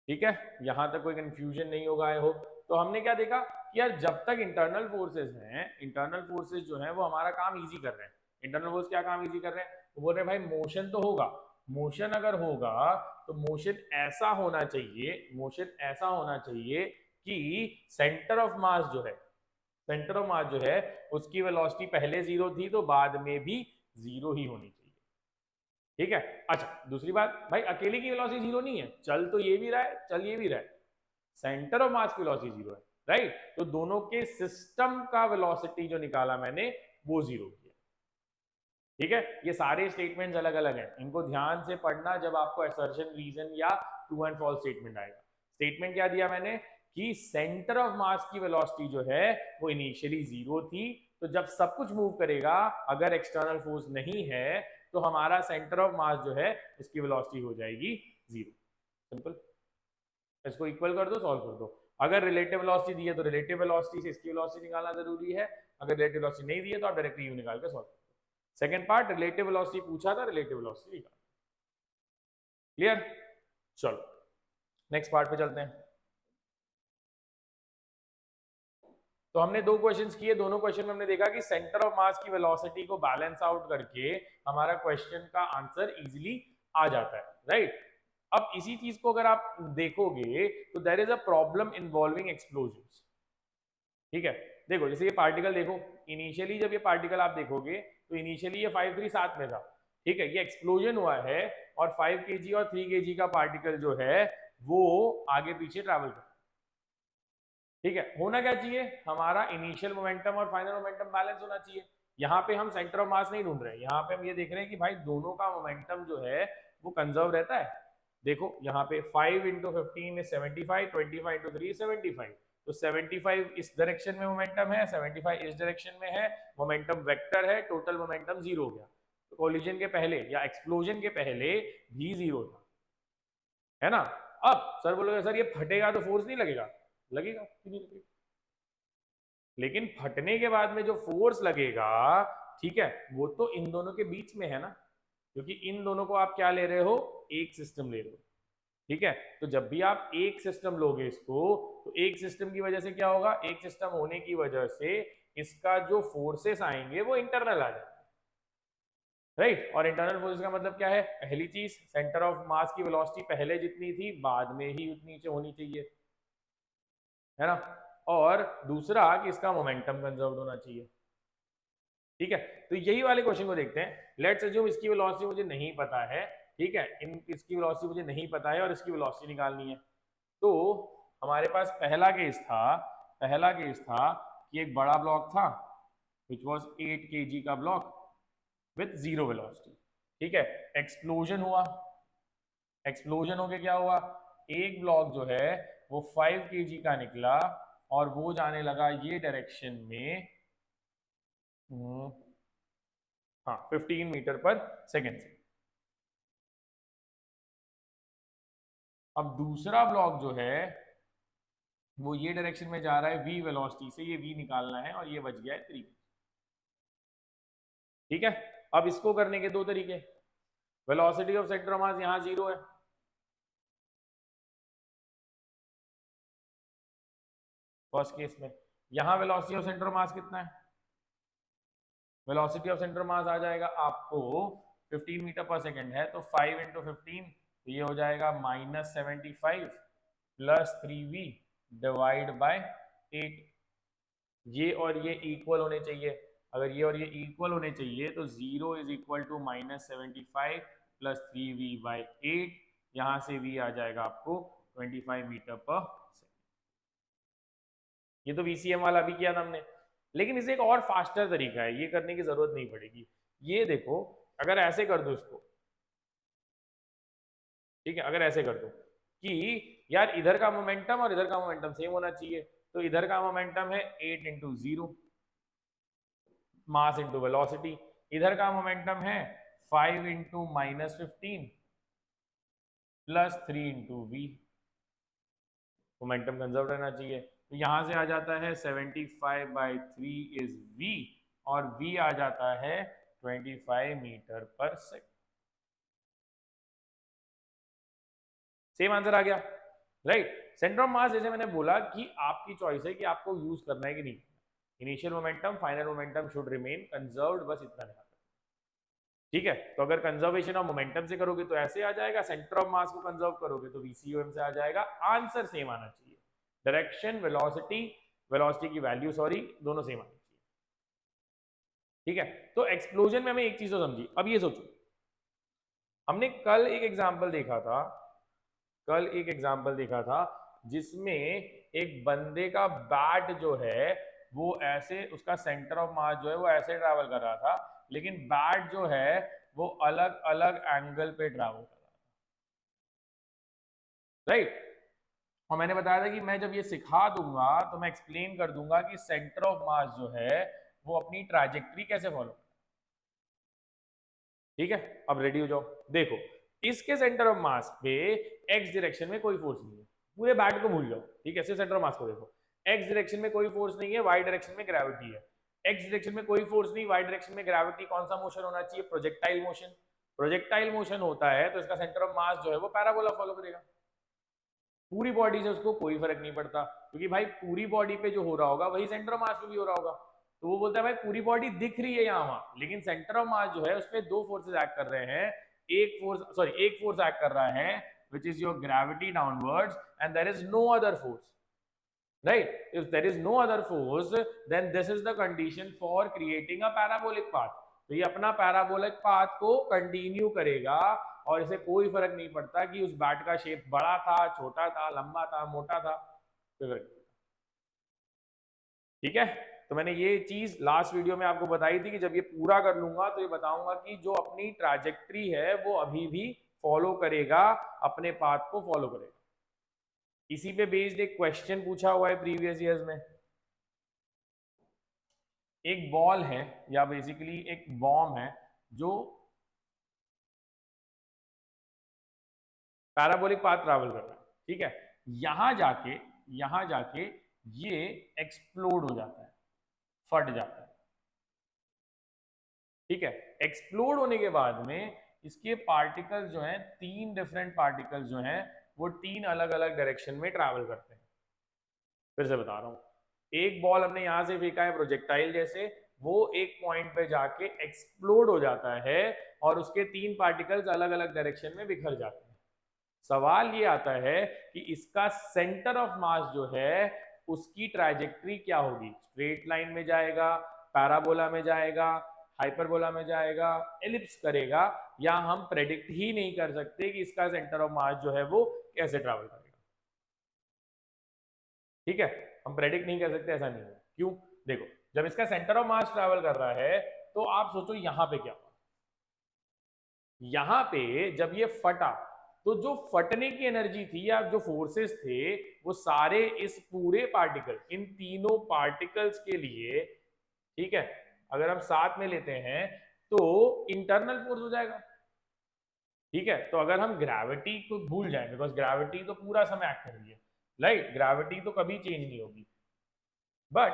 ठीक है, यहां तक कोई कंफ्यूजन नहीं होगा आई होप। तो हमने क्या देखा कि यार जब तक इंटरनल फोर्सेस हैं, इंटरनल फोर्सेस जो हैं वो हमारा काम इजी कर रहे हैं। इंटरनल फोर्स क्या काम इजी कर रहे हैं? वो बोल रहे हैं भाई मोशन तो होगा, मोशन अगर होगा तो मोशन ऐसा होना चाहिए, मोशन ऐसा होना चाहिए कि सेंटर ऑफ मास जो है, सेंटर ऑफ मास जो है उसकी वेलोसिटी पहले जीरो थी तो बाद में भी जीरो ही होनी चाहिए। ठीक है, अच्छा दूसरी बात, भाई अकेले की वेलोसिटी जीरो नहीं है, चल तो ये भी रहा है, चल ये भी रहा है, सेंटर ऑफ मास की वेलोसिटी जीरो है, राइट? तो दोनों के सिस्टम का वेलोसिटी जो निकाला मैंने वो जीरो किया। ठीक है, ये सारे स्टेटमेंट्स अलग अलग हैं, इनको ध्यान से पढ़ना जब आपको असर्शन, रीजन या ट्रू एंड फॉल्स स्टेटमेंट आएगा। स्टेटमेंट क्या दिया मैंने कि सेंटर ऑफ मास की वेलोसिटी जो है वो इनिशियली जीरो थी, तो जब सब कुछ मूव करेगा अगर एक्सटर्नल फोर्स नहीं है तो हमारा सेंटर ऑफ मास जो है उसकी वेलोसिटी हो जाएगी जीरो। सिंपल, इसको इक्वल कर दो, सॉल्व कर दो। अगर रिलेटिव वेलोसिटी दी है तो रिलेटिव वेलोसिटी से इसकी वेलोसिटी निकालना जरूरी है, अगर रिलेटिव वेलोसिटी नहीं दी है तो आप डायरेक्टली यू निकाल के सॉल्व कर दो। सेकंड पार्ट रिलेटिव वेलोसिटी पूछा था, रिलेटिव वेलोसिटी निकाल। क्लियर? चलो नेक्स्ट पार्ट पे चलते हैं। तो हमने दो क्वेश्चंस किए, दोनों क्वेश्चन में हमने देखा कि सेंटर ऑफ मास की वेलोसिटी को बैलेंस आउट करके हमारा क्वेश्चन का आंसर इजीली आ जाता है, राइट? अब इसी चीज को अगर आप देखोगे तो there is a problem involving explosions. ठीक है, देखो जैसे ये पार्टिकल देखो, इनिशियली जब ये पार्टिकल आप देखोगे तो इनिशियली ये 5-3 साथ में था। ठीक है, ये एक्सप्लोजन हुआ है और 5 kg और 3 kg का पार्टिकल जो है वो आगे पीछे ट्रैवल कर। ठीक है, होना क्या चाहिए? हमारा इनिशियल मोमेंटम और फाइनल मोमेंटम बैलेंस होना चाहिए। यहाँ पे हम सेंटर ऑफ मास नहीं ढूंढ रहे हैं, यहाँ पे हम ये देख रहे हैं कि भाई दोनों का मोमेंटम जो है वो कंजर्व रहता है। देखो यहाँ पे 5 इंटू 15 इज 75, 25 इंटू 3 75, तो 75 इस डायरेक्शन में मोमेंटम है, 75 इस डायरेक्शन में है, मोमेंटम वेक्टर है, टोटल मोमेंटम जीरो हो गया। तो कोलिजन के पहले या एक्सप्लोजन के पहले भी जीरो था, है ना? अब सर बोलोगे सर ये फटेगा तो फोर्स नहीं लगेगा? लगेगा, क्यों नहीं लगेगा? लेकिन फटने के बाद में जो फोर्स लगेगा, ठीक है, वो तो इन दोनों के बीच में है ना, क्योंकि इन दोनों को आप क्या ले रहे हो? एक सिस्टम ले रहे हो। ठीक है, तो जब भी आप एक सिस्टम लोगे इसको, तो एक सिस्टम की वजह से क्या होगा? एक सिस्टम होने की वजह से इसका जो फोर्सेस आएंगे वो इंटरनल आ जाएंगे, राइट? और इंटरनल फोर्सेस का मतलब क्या है? पहली चीज, सेंटर ऑफ मास की वेलोसिटी पहले जितनी थी बाद में ही उतनी होनी चाहिए, है ना? और दूसरा कि इसका मोमेंटम कंजर्व होना चाहिए। ठीक है, तो यही वाले क्वेश्चन को देखते हैं। लेट्स अज्यूम इसकी वेलोसिटी मुझे नहीं पता है, ठीक है, इसकी वेलोसिटी मुझे नहीं पता है और इसकी वेलोसिटी निकालनी है। तो हमारे पास पहला केस था, पहला केस था कि एक बड़ा ब्लॉक था विच वाज 8 kg का ब्लॉक विथ जीरो वेलोसिटी। ठीक है, एक्सप्लोजन हुआ, एक्सप्लोजन होके क्या हुआ? एक ब्लॉक जो है वो 5 kg का निकला और वो जाने लगा ये डायरेक्शन में, हाँ 15 मीटर पर सेकेंड से। अब दूसरा ब्लॉक जो है वो ये डायरेक्शन में जा रहा है v वेलोसिटी से, ये v निकालना है और ये बच गया है 3। ठीक है, अब इसको करने के दो तरीके। वेलोसिटी ऑफ सेंटर ऑफ मास यहाँ जीरो है, फर्स्ट केस में। यहाँ वेलोसिटी ऑफ सेंटर ऑफ मास कितना है? वेलोसिटी ऑफ सेंटर मास आ जाएगा आपको 15 मीटर पर सेकेंड है, तो 5 इंटू 15 तो ये हो जाएगा -75 प्लस 3v डिवाइड बाय 8। ये और ये इक्वल होने चाहिए, अगर ये और ये इक्वल होने चाहिए तो 0 is equal to -75 plus 3v/8, यहाँ से v आ जाएगा आपको 25 मीटर पर सेकेंड। ये तो VCM वाला भी किया था हमने, लेकिन इसे एक और फास्टर तरीका है, ये करने की जरूरत नहीं पड़ेगी। ये देखो, अगर ऐसे कर दो इसको, ठीक है, अगर ऐसे कर दो कि यार इधर का मोमेंटम और इधर का मोमेंटम सेम होना चाहिए, तो इधर का मोमेंटम है 8 इंटू 0 मास इंटू वेलोसिटी, इधर का मोमेंटम है 5 into -15 plus 3 into v, momentum conserve रहना चाहिए। तो यहां से आ जाता है 75/3 इज v, और v आ जाता है 25 metre per second. Same answer आ गया, राइट। सेंटर ऑफ मास जैसे मैंने बोला कि आपकी चॉइस है कि आपको यूज करना है कि नहीं। Initial momentum, final momentum should remain conserved, बस इतना ध्यान, ठीक है। तो अगर कंजर्वेशन ऑफ मोमेंटम से करोगे तो ऐसे आ जाएगा, सेंटर ऑफ मास को कंजर्व करोगे तो VCUM से आ जाएगा। आंसर सेम आना चाहिए, डायरेक्शन, वेलोसिटी, वेलोसिटी की वैल्यू सॉरी, दोनों सेम आनी चाहिए, ठीक है। तो एक्सप्लोजन में हमें एक चीज तो समझी। अब ये सोचो, हमने कल एक एग्जांपल देखा था जिसमें एक बंदे का बैट जो है वो ऐसे, उसका सेंटर ऑफ मास जो है वो ऐसे ट्रैवल कर रहा था, लेकिन बैट जो है वो अलग अलग एंगल पे ट्रैवल कर रहा था, राइट। और मैंने बताया था कि मैं जब ये सिखा दूंगा तो मैं एक्सप्लेन कर दूंगा कि सेंटर ऑफ मास जो है वो अपनी ट्रैजेक्टरी कैसे फॉलो, ठीक है। अब रेडी हो जाओ, देखो इसके सेंटर ऑफ मास पे एक्स डायरेक्शन में कोई फोर्स नहीं है, पूरे बैट को भूल जाओ, ठीक है। सिर्फ सेंटर ऑफ मास को देखो, एक्स डायरेक्शन में कोई फोर्स नहीं है, वाई डायरेक्शन में ग्रेविटी है। एक्स डायरेक्शन में कोई फोर्स नहीं, वाई डायरेक्शन में ग्रेविटी, कौन सा मोशन होना चाहिए, प्रोजेक्टाइल मोशन। प्रोजेक्टाइल मोशन होता है तो इसका सेंटर ऑफ मास जो है वो पैराबोला फॉलो करेगा, पूरी बॉडी से उसको कोई फर्क नहीं पड़ता, क्योंकि भाई पूरी बॉडी पे जो हो रहा होगा वही सेंटर ऑफ मास पे भी हो रहा होगा। तो वो बोलता है भाई पूरी बॉडी दिख रही है यहाँ वहां, लेकिन सेंटर ऑफ मास जो है उसमें दो फोर्सेस एक्ट कर रहे हैं, एक फोर्स एक्ट कर रहा है which is your gravity downwards and there is no other force, right? If there is no other force then this is the condition for creating a parabolic path। तो ये अपना पैराबोलिक पाथ को कंटिन्यू करेगा और इसे कोई फर्क नहीं पड़ता कि उस बैट का शेप बड़ा था, छोटा था, लंबा था, मोटा था, ठीक है। तो मैंने ये चीज लास्ट वीडियो में आपको बताई थी कि जब ये पूरा कर लूंगा तो ये बताऊंगा कि जो अपनी ट्रैजेक्टरी है वो अभी भी फॉलो करेगा, अपने पाथ को फॉलो करेगा। इसी पे बेस्ड एक क्वेश्चन पूछा हुआ है प्रीवियस ईयर्स में। एक बॉल है या बेसिकली एक बॉम्ब है जो पैराबोलिक पाथ ट्रैवल कर रहा है, ठीक है। यहां जाके ये एक्सप्लोड हो जाता है, फट जाता है, ठीक है। एक्सप्लोड होने के बाद में इसके पार्टिकल्स जो हैं, तीन डिफरेंट पार्टिकल्स जो हैं वो तीन अलग अलग डायरेक्शन में ट्रैवल करते हैं। फिर से बता रहा हूं, एक बॉल हमने यहां से फेंका है प्रोजेक्टाइल जैसे, वो एक पॉइंट पे जाके एक्सप्लोड हो जाता है और उसके तीन पार्टिकल्स अलग अलग डायरेक्शन में बिखर जाते हैं। सवाल ये आता है कि इसका सेंटर ऑफ मास जो है उसकी ट्रैजेक्टरी क्या होगी, स्ट्रेट लाइन में जाएगा, पैराबोला में जाएगा, हाइपरबोला में जाएगा, एलिप्स करेगा, या हम प्रेडिक्ट ही नहीं कर सकते कि इसका सेंटर ऑफ मास जो है वो कैसे ट्रैवल करेगा, ठीक है। हम प्रेडिक्ट नहीं कर सकते, ऐसा नहीं है। क्यों? देखो, जब इसका सेंटर ऑफ मास ट्रैवल कर रहा है तो आप सोचो यहां पे क्या हुआ, यहां पे जब ये फटा तो जो फटने की एनर्जी थी या जो फोर्सेस थे वो सारे इस पूरे पार्टिकल, इन तीनों पार्टिकल्स के लिए, ठीक है, अगर हम साथ में लेते हैं तो इंटरनल फोर्स हो जाएगा, ठीक है। तो अगर हम ग्रेविटी को भूल जाए, बिकॉज ग्रेविटी तो पूरा समय एक्ट कर रही है, राइट, ग्रेविटी तो कभी चेंज नहीं होगी, बट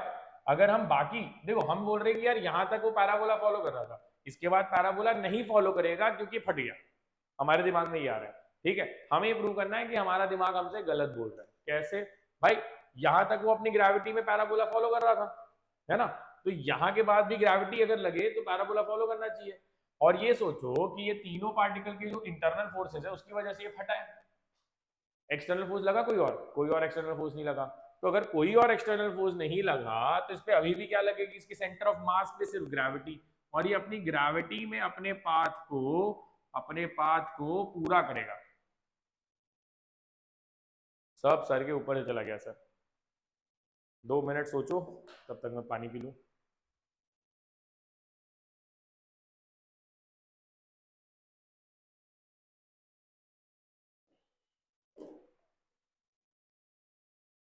अगर हम बाकी देखो, हम बोल रहे हैं कि यार यहां तक वो पैराबोला फॉलो कर रहा था, इसके बाद पैराबोला नहीं फॉलो करेगा क्योंकि फट गया, हमारे दिमाग में ये आ रहा है, ठीक है। हमें ये प्रूव करना है कि हमारा दिमाग हमसे गलत बोल रहा है। कैसे भाई, यहां तक वो अपनी ग्रेविटी में पैराबोला फॉलो कर रहा था, है ना, तो यहां के बाद भी ग्रेविटी अगर लगे तो पैराबोला फॉलो करना चाहिए। और ये सोचो कि ये तीनों पार्टिकल की जो इंटरनल फोर्सेस है उसकी वजह से ये फटा है, एक्सटर्नल फोर्स लगा कोई और एक्सटर्नल फोर्स नहीं लगा, तो अगर कोई और एक्सटर्नल फोर्स नहीं लगा तो इस पे अभी भी क्या लगेगी, इसके सेंटर ऑफ मास पे सिर्फ ग्रेविटी, और ये अपनी ग्रेविटी में अपने पाथ को पूरा करेगा। सब सर के ऊपर से चला गया सर। 2 मिनट सोचो, तब तक मैं पानी पी लूं।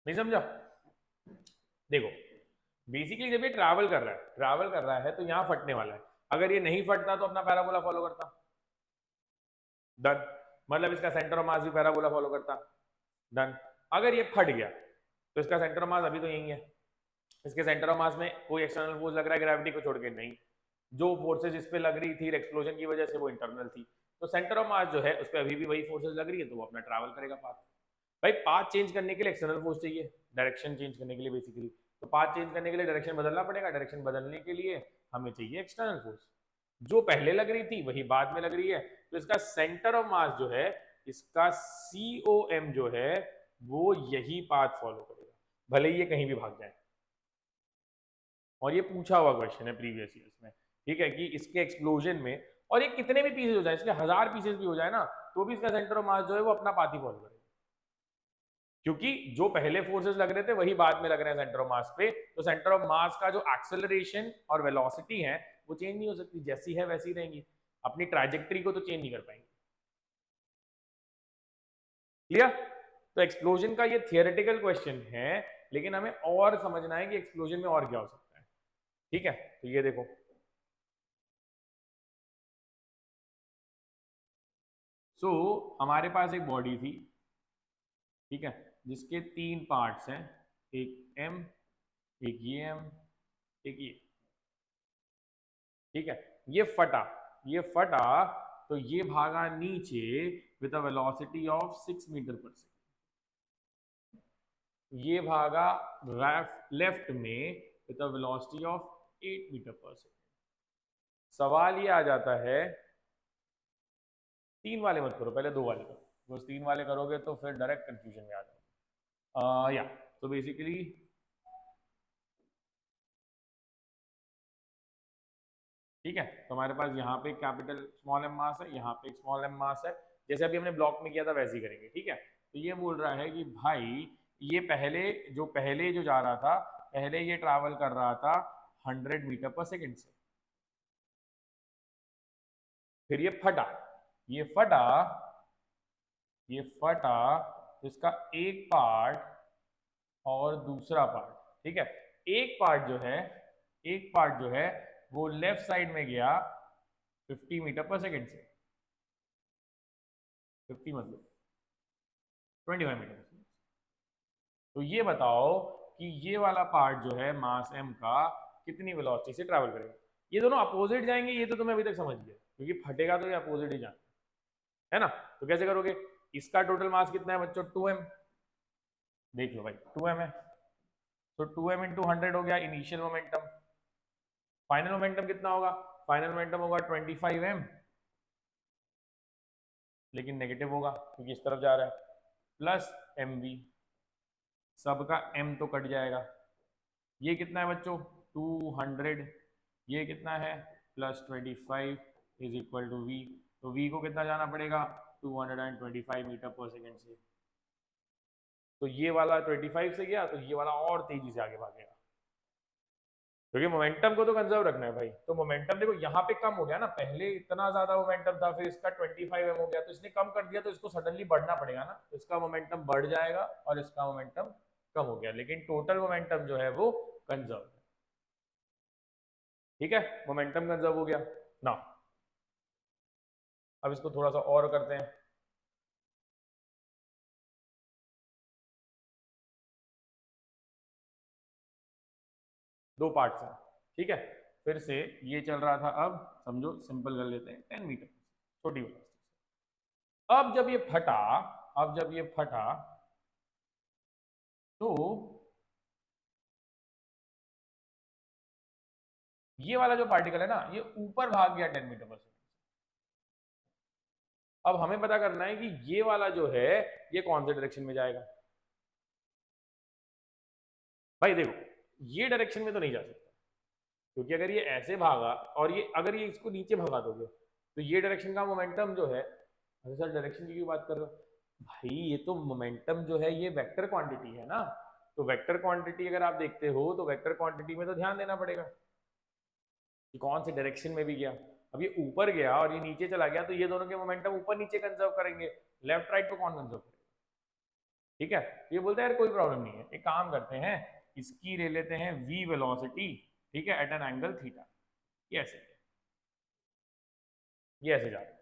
नहीं समझा? देखो, बेसिकली जब ये ट्रैवल कर रहा है तो यहाँ फटने वाला है। अगर ये नहीं फटता तो अपना पैराबोला फॉलो करता, डन। मतलब इसका सेंटर ऑफ मास भी पैराबोला फॉलो करता, डन। अगर ये फट गया तो इसका सेंटर ऑफ मास अभी तो यही है, इसके सेंटर ऑफ मास में कोई एक्सटर्नल फोर्स लग रहा है ग्रेविटी को छोड़ के? नहीं। जो फोर्सेज इस पे लग रही थी एक्सप्लोजन की वजह से वो इंटरनल थी, तो सेंटर ऑफ मास जो है उस पर अभी भी वही फोर्सेज लग रही है, तो वो अपना ट्रैवल करेगा पाथ। भाई पाथ चेंज करने के लिए एक्सटर्नल फोर्स चाहिए, डायरेक्शन चेंज करने के लिए बेसिकली, तो पाथ चेंज करने के लिए डायरेक्शन बदलना पड़ेगा, डायरेक्शन बदलने के लिए हमें चाहिए एक्सटर्नल फोर्स। जो पहले लग रही थी वही बाद में लग रही है, तो इसका सेंटर ऑफ मास जो है, इसका COM जो है वो यही पाथ फॉलो करेगा, भले ही ये कहीं भी भाग जाए। और ये पूछा हुआ क्वेश्चन है प्रीवियस ईयर्स में, ठीक है, कि इसके एक्सप्लोजन में, और ये कितने भी पीसेज हो जाए, इसके 1000 पीसेज भी हो जाए ना, तो भी इसका सेंटर ऑफ मास जो है वो अपना पाथ ही फॉलो करेगा, क्योंकि जो पहले फोर्सेस लग रहे थे वही बाद में लग रहे हैं सेंटर ऑफ मास पे। तो सेंटर ऑफ मास का जो एक्सेलरेशन और वेलोसिटी है वो चेंज नहीं हो सकती, जैसी है वैसी रहेंगी, अपनी ट्रैजेक्टरी को तो चेंज नहीं कर पाएंगे। क्लियर? तो एक्सप्लोजन का ये थियोरेटिकल क्वेश्चन है, लेकिन हमें और समझना है कि एक्सप्लोजन में और क्या हो सकता है। ठीक है, तो ये देखो, हमारे पास एक बॉडी थी, ठीक है, जिसके 3 पार्ट्स हैं, एक एम, एक ये एम, एक ये, ठीक है। ये फटा तो ये भागा नीचे with a velocity of 6 metre per second, ये भागा लेफ्ट में with a velocity of 8 metre per second. सवाल ये आ जाता है, 3 वाले मत करो, पहले 2 वाले करो, बस 3 वाले करोगे तो फिर डायरेक्ट कंफ्यूजन में आ जाओगे। या तो बेसिकली ठीक है, तो हमारे पास यहाँ पे कैपिटल स्मॉल एम मास है, यहाँ पे एक स्मॉल एम मास है, जैसे अभी हमने ब्लॉक में किया था वैसे ही करेंगे। ठीक है, तो ये बोल रहा है कि भाई ये पहले जो जा रहा था, पहले ये ट्रैवल कर रहा था 100 मीटर पर सेकेंड से, फिर ये फटा तो इसका एक पार्ट और दूसरा पार्ट, ठीक है, एक पार्ट जो है वो लेफ्ट साइड में गया 50 मीटर पर सेकेंड से, 50 मतलब 25 मीटर पर सेकेंड। तो ये बताओ कि ये वाला पार्ट जो है मास m का कितनी वेलोसिटी से ट्रैवल करेगा। ये दोनों अपोजिट जाएंगे, ये तो तुम्हें अभी तक समझ गया, क्योंकि फटेगा तो ये अपोजिट ही जाना है ना। तो कैसे करोगे, इसका टोटल मास कितना है बच्चों, 2m, देख लो भाई 2m है, तो 2m इंटू 100 हो गया इनिशियल मोमेंटम। फाइनल मोमेंटम कितना होगा, फाइनल मोमेंटम होगा 25m, लेकिन नेगेटिव होगा क्योंकि इस तरफ जा रहा है, प्लस mv, सबका m तो कट जाएगा। ये कितना है बच्चों, 200, ये कितना है +25 इज इक्वल टू v, तो v को कितना जाना पड़ेगा 225 मीटर पर सेकेंड से, तो ये वाला 25 से गया तो ये वाला और तेजी से आगे भागेगा, क्योंकि मोमेंटम को तो कंजर्व रखना है भाई। तो मोमेंटम देखो यहाँ पे कम हो गया ना, पहले इतना ज्यादा मोमेंटम था, फिर इसका 25m हो गया, तो इसने कम कर दिया, तो इसको सडनली बढ़ना पड़ेगा ना, तो इसका मोमेंटम बढ़ जाएगा और इसका मोमेंटम कम हो गया, लेकिन टोटल मोमेंटम जो है वो कंजर्व है। ठीक है, मोमेंटम कंजर्व हो गया ना। अब इसको थोड़ा सा और करते हैं, दो पार्ट्स हैं, ठीक है। फिर से ये चल रहा था, अब समझो सिंपल कर लेते हैं 10 मीटर, छोटी वेलोसिटी से। अब जब ये फटा तो ये वाला जो पार्टिकल है ना, ये ऊपर भाग गया 10 मीटर पर सेकेंड। अब हमें पता करना है कि ये वाला जो है ये कौन से डायरेक्शन में जाएगा। भाई देखो ये डायरेक्शन में तो नहीं जा सकता, क्योंकि अगर ये ऐसे भागा और ये अगर ये इसको नीचे भगा दोगे तो ये डायरेक्शन का मोमेंटम जो है, अरे सर डायरेक्शन की क्यों बात कर रहे हो भाई, ये तो मोमेंटम जो है ये वेक्टर क्वांटिटी है ना। तो वेक्टर क्वांटिटी अगर आप देखते हो तो वेक्टर क्वांटिटी में तो ध्यान देना पड़ेगा कि कौन से डायरेक्शन में भी गया। अब ये ऊपर गया और ये नीचे चला गया तो ये दोनों के मोमेंटम ऊपर नीचे कंजर्व करेंगे, लेफ्ट राइट पे कौन कंजर्व करेगा। ठीक है, ये बोलते हैं यार कोई प्रॉब्लम नहीं है, एक काम करते हैं इसकी ले लेते हैं v वेलोसिटी, ठीक है, एट एन एंगल थीटा। ये ऐसे जा रहा है।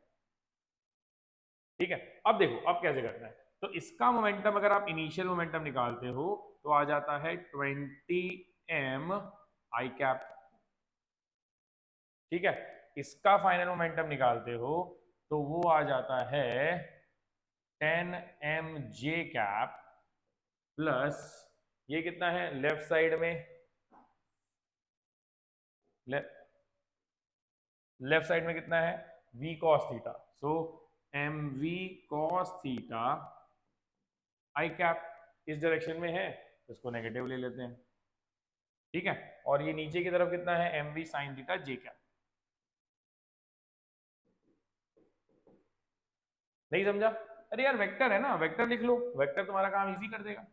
ठीक है, अब देखो अब कैसे करना है। तो इसका मोमेंटम अगर आप इनिशियल मोमेंटम निकालते हो तो आ जाता है 20m आई कैप। ठीक है, इसका फाइनल मोमेंटम निकालते हो तो वो आ जाता है 10m जे कैप प्लस ये कितना है लेफ्ट साइड में, लेफ्ट साइड में कितना है v cos theta, so mv cos theta i cap इस डायरेक्शन में है तो इसको नेगेटिव ले लेते हैं। ठीक है, और ये नीचे की तरफ कितना है mv sin theta j cap. नहीं समझा? अरे यार वेक्टर है ना, वेक्टर लिख लो, वेक्टर तुम्हारा काम इजी कर देगा।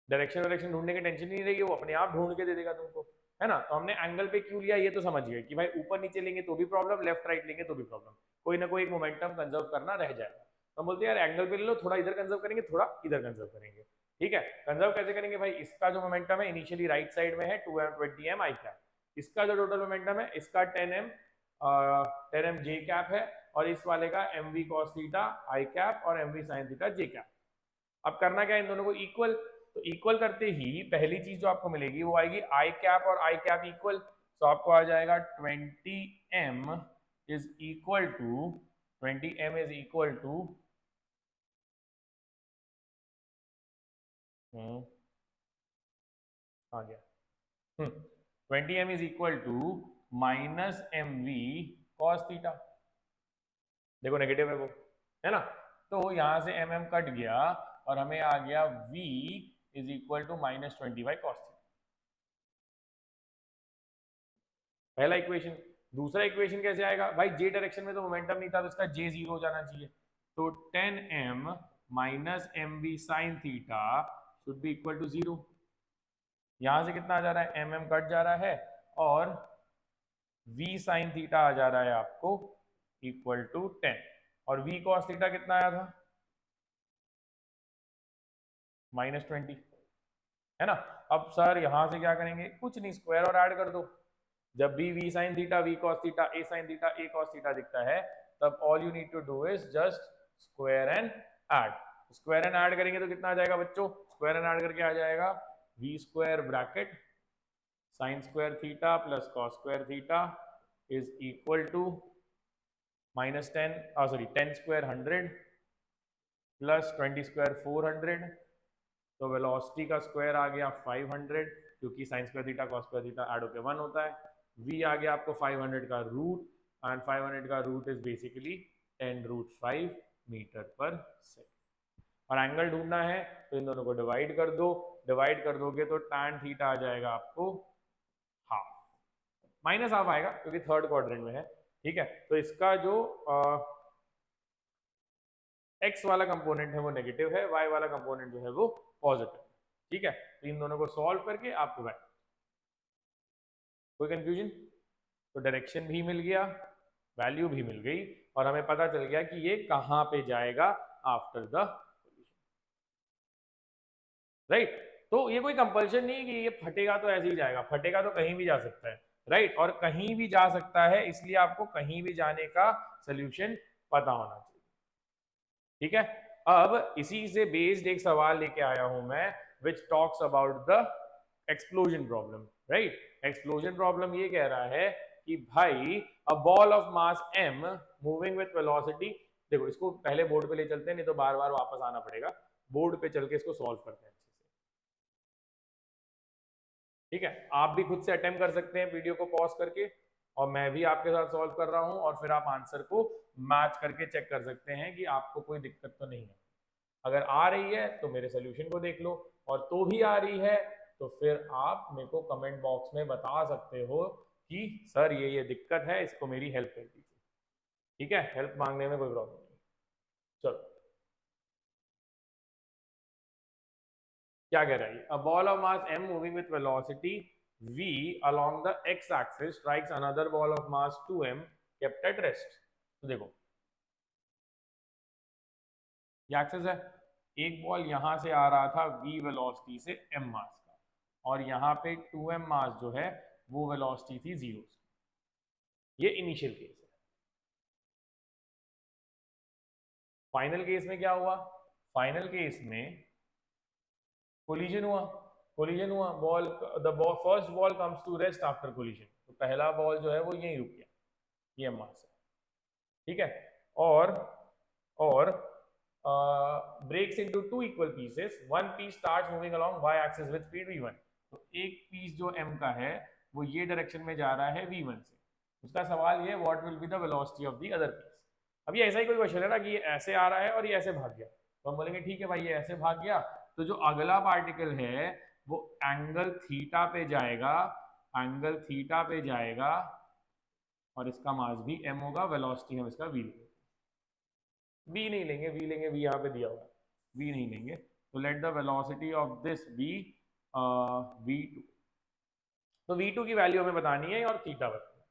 डायरेक्शन डायरेक्शन ढूंढने की टेंशन नहीं रहेगी, वो अपने आप ढूंढ के दे देगा तुमको, है ना। तो हमने एंगल पे क्यों लिया ये तो समझ गए कि भाई ऊपर नीचे लेंगे तो भी प्रॉब्लम, लेफ्ट राइट लेंगे तो भी प्रॉब्लम, कोई ना कोई एक मोमेंटम कंजर्व करना रह जाएगा। तो हम बोलते हैं यार एंगल पे ले लो, थोड़ा इधर कंजर्व करेंगे थोड़ा इधर कंजर्व करेंगे। ठीक है, कंजर्व कैसे करेंगे भाई, इसका जो मोमेंटम है इनिशियली राइट साइड में है 2m20m आई कैप, इसका जो टोटल मोमेंटम है इसका 10m जे कैप है, और इस वाले का mv cos theta i cap और mv sin थीटा जे कैप। अब करना क्या है इन दोनों को इक्वल, तो इक्वल करते ही पहली चीज जो आपको मिलेगी वो आएगी आई कैप और आई कैप इक्वल, तो आपको आ जाएगा 20m is equal to 20m is equal to आ गया 20m is equal to minus mv cos theta, देखो नेगेटिव है वो, है ना। तो यहां से कट गया और हमें आ गया v is equal to -20/cos theta, पहला इक्वेशन। दूसरा इक्वेशन कैसे आएगा भाई, जे डायरेक्शन में तो मोमेंटम नहीं था तो इसका जे 0 हो जाना चाहिए, तो 10m minus mv sin theta should be equal to 0। यहां से कितना आ जा रहा है कट जा रहा है और v sin थीटा आ जा रहा है आपको इक्वल टू 10, और v cos थीटा कितना आया था -20, है ना। अब सर यहां से क्या करेंगे, कुछ नहीं स्क्वायर और ऐड कर दो, जब भी v sin theta v cos theta a sin theta a cos theta दिखता है तब all you need to do is just square and add. Square and add करेंगे तो कितना आ जाएगा बच्चों, स्क्वायर एंड ऐड करके आ जाएगा v square bracket sin square theta plus cos square theta is equal to -10 square 100 plus 20 square 400, तो वेलोसिटी का स्क्वायर आ गया 500, क्योंकि sine square theta cos square theta add होकर 1 होता है। v आ गया आपको 500 का रूट, एंड 500 का root is basically 10√5 metre per second. और एंगल ढूंढना है तो इन दोनों को डिवाइड कर दो, डिवाइड कर दोगे तो tan थीटा आ जाएगा आपको हाफ, माइनस हाफ आएगा क्योंकि थर्ड क्वाड्रेंट में है। ठीक है, तो इसका जो x वाला कंपोनेंट है वो नेगेटिव है, y वाला कंपोनेंट जो है वो पॉजिटिव। ठीक है, तो इन दोनों को सॉल्व करके आपको वैल्यू, कोई कंफ्यूजन, तो डायरेक्शन भी मिल गया, वैल्यू भी मिल गई, और हमें पता चल गया कि ये कहां पे जाएगा आफ्टर द राइट। तो ये कोई कंपल्शन नहीं है कि ये फटेगा तो ऐसे ही जाएगा, फटेगा तो कहीं भी जा सकता है, राइट। और कहीं भी जा सकता है इसलिए आपको कहीं भी जाने का सोल्यूशन पता होना चाहिए। ठीक है, अब इसी से बेस्ड एक सवाल लेके आया हूं मैं विच talks about the explosion problem, right. Explosion problem ये कह रहा है कि भाई a ball of mass m moving with velocity, देखो इसको पहले बोर्ड पे ले चलते हैं नहीं तो बार बार वापस आना पड़ेगा, बोर्ड पे चल के इसको सॉल्व करते हैं अच्छे से। ठीक है, आप भी खुद से अटेम्प्ट कर सकते हैं वीडियो को पॉज करके, और मैं भी आपके साथ सॉल्व कर रहा हूं, और फिर आप आंसर को मैच करके चेक कर सकते हैं कि आपको कोई दिक्कत तो नहीं है। अगर आ रही है तो मेरे सोल्यूशन को देख लो, और तो भी आ रही है तो फिर आप मेरे को कमेंट बॉक्स में बता सकते हो कि सर ये दिक्कत है, इसको मेरी हेल्प कर दीजिए। ठीक है, हेल्प मांगने में कोई प्रॉब्लम नहीं। चलो क्या कह रहा है, a ball of mass m moving with velocity v along the x axis strikes another ball of mass 2m kept at rest। तो देखो ये एक्सिस है, एक बॉल यहां से आ रहा था v वेलोसिटी से m मास का, और यहाँ पे 2m मास जो है वो वेलोसिटी थी 0 से। ये इनिशियल केस है। फाइनल केस में क्या हुआ, फाइनल केस में कोलिजन हुआ, कोलिजन हुआ, ball the first ball comes to rest after collision. तो पहला बॉल जो है वो यहीं रुक गया, ये मास है। ठीक है, और breaks into two equal pieces, one piece starts moving along y axis with speed v1। तो एक पीस जो m का है वो ये डायरेक्शन में जा रहा है v1 से। उसका सवाल ये, what will be the velocity of the other piece. अब ये ऐसा ही कोई क्वेश्चन है ना कि ये ऐसे आ रहा है और ये ऐसे भाग गया, तो हम बोलेंगे ठीक है भाई ये ऐसे भाग गया, तो जो अगला पार्टिकल है वो एंगल थीटा पे जाएगा, एंगल थीटा पे जाएगा, और इसका मास भी m होगा, वेलोसिटी हम इसका v लेंगे। v नहीं लेंगे, v लेंगे v यहाँ पे दिया हुआ है, v नहीं लेंगे। तो let the velocity of this be v2। तो v2 की वैल्यू हमें बतानी है और थीटा बताना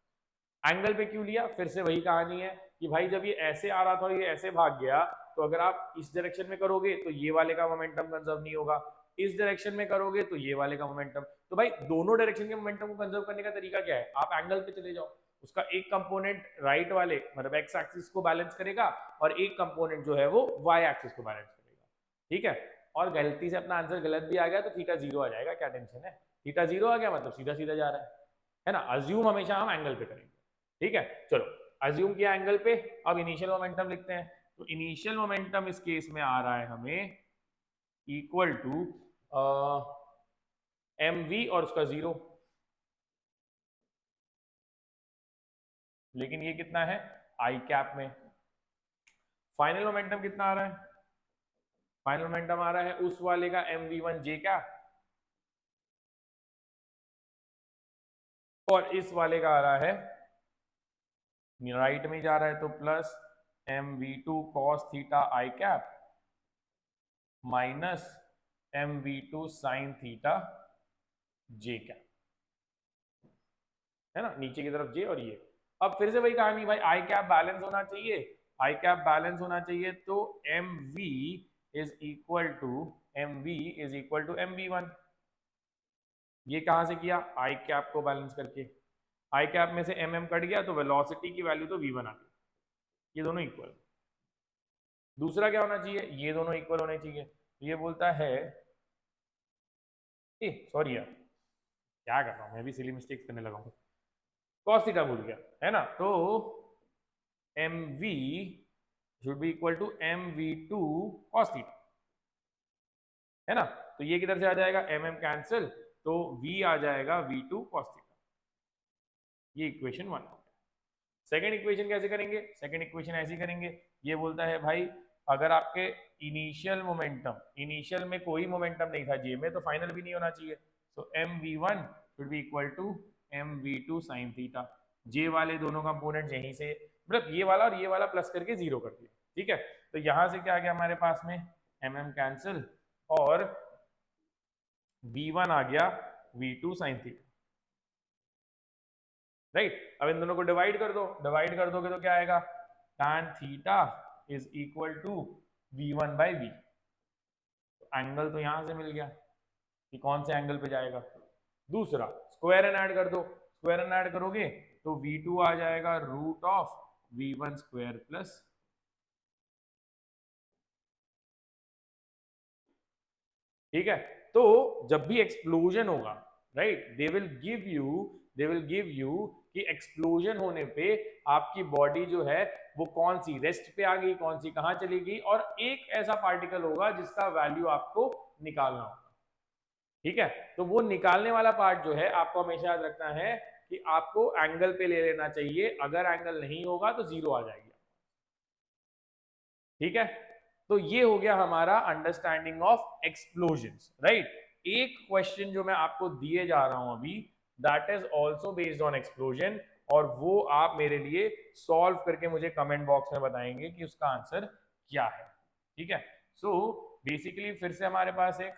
है। एंगल पे क्यों लिया, फिर से वही कहानी है कि भाई जब ये ऐसे आ रहा था और ये ऐसे भाग गया, तो अगर आप इस डायरेक्शन में करोगे तो ये वाले का मोमेंटम कंजर्व नहीं होगा, इस डायरेक्शन में करोगे तो ये वाले का मोमेंटम। तो भाई दोनों डायरेक्शन के मोमेंटम को कंजर्व करने का तरीका क्या है, आप एंगल पे चले जाओ, उसका एक कंपोनेंट राइट वाले मतलब एक्स एक्सिस को बैलेंस करेगा और एक कंपोनेंट जो है वो वाई एक्सिस को बैलेंस करेगा। ठीक है, और गलती से अपना आंसर गलत भी आ गया तो थीटा 0 आ जाएगा, क्या टेंशन है, थीटा 0 आ गया मतलब सीधा सीधा जा रहा है ना। अज्यूम हमेशा हम एंगल पे करेंगे। ठीक है, चलो अज्यूम किया एंगल पे, अब इनिशियल मोमेंटम लिखते हैं। तो इनिशियल मोमेंटम इस केस में आ रहा है हमें इक्वल टू mv और उसका 0, लेकिन ये कितना है आई कैप में। फाइनल मोमेंटम कितना आ रहा है, फाइनल मोमेंटम आ रहा है उस वाले का mv1j क्या, और इस वाले का आ रहा है राइट में जा रहा है तो plus mv2 cos theta i cap minus mv2 sin theta j cap, है ना, नीचे की तरफ j और ये। अब फिर से वही कहानी भाई, आई कैप बैलेंस होना चाहिए, आई कैप बैलेंस होना चाहिए, तो mv is equal to mv1। ये कहां से किया, आई कैप को बैलेंस करके, आई कैप में से कट गया तो वेलोसिटी की वैल्यू तो v1 आ गई, ये दोनों इक्वल। दूसरा क्या होना चाहिए, ये दोनों इक्वल होने चाहिए। ये बोलता है सॉरी यार क्या कर रहा हूँ मैं भी, सिली मिस्टेक्स करने लगा हूँ, cos थीटा भूल गया, है ना। तो mv should be equal to mv2 cos theta, है ना। तो ये किधर से आ जाएगा, कैंसिल, तो v आ जाएगा v2 cos थीटा। ये इक्वेशन 1 हो गया। सेकेंड इक्वेशन कैसे करेंगे, सेकेंड इक्वेशन ऐसे करेंगे, ये बोलता है भाई अगर आपके इनिशियल मोमेंटम, इनिशियल में कोई मोमेंटम नहीं था जे में, तो फाइनल भी नहीं होना चाहिए। So mv1 should be equal to mv2 sin theta. J वाले दोनों कंपोनेंट यहीं से, मतलब ये वाला और ये वाला प्लस करके 0 कर दिया। ठीक है, तो यहां से क्या आ गया हमारे पास में कैंसिल, और v1 आ गया v2 sin थीटा। राइट, अब इन दोनों को डिवाइड कर दो, डिवाइड कर दोगे तो क्या आएगा, tan theta is equal to v1 by v। Angle तो यहां से मिल गया कि कौन से एंगल पे जाएगा। दूसरा स्क्वायर एंड ऐड कर दो, स्क्वायर एंड ऐड करोगे तो v2 आ जाएगा root of v1 square plus, ठीक है। तो जब भी एक्सप्लोजन होगा, right, they will give you कि एक्सप्लोजन होने पे आपकी बॉडी जो है वो कौन सी रेस्ट पे आ गई, कौन सी कहां चली गई, और एक ऐसा पार्टिकल होगा जिसका वैल्यू आपको निकालना होगा। ठीक है, तो वो निकालने वाला पार्ट जो है आपको हमेशा याद रखना है कि आपको एंगल पे ले लेना चाहिए, अगर एंगल नहीं होगा तो 0 आ जाएगी। ठीक है, तो ये हो गया हमारा अंडरस्टैंडिंग ऑफ एक्सप्लोजन, राइट। एक क्वेश्चन जो मैं आपको दिए जा रहा हूं अभी, that is also based on explosion, और वो आप मेरे लिए सॉल्व करके मुझे कमेंट बॉक्स में बताएंगे कि उसका आंसर क्या है। ठीक है, सो बेसिकली फिर से हमारे पास एक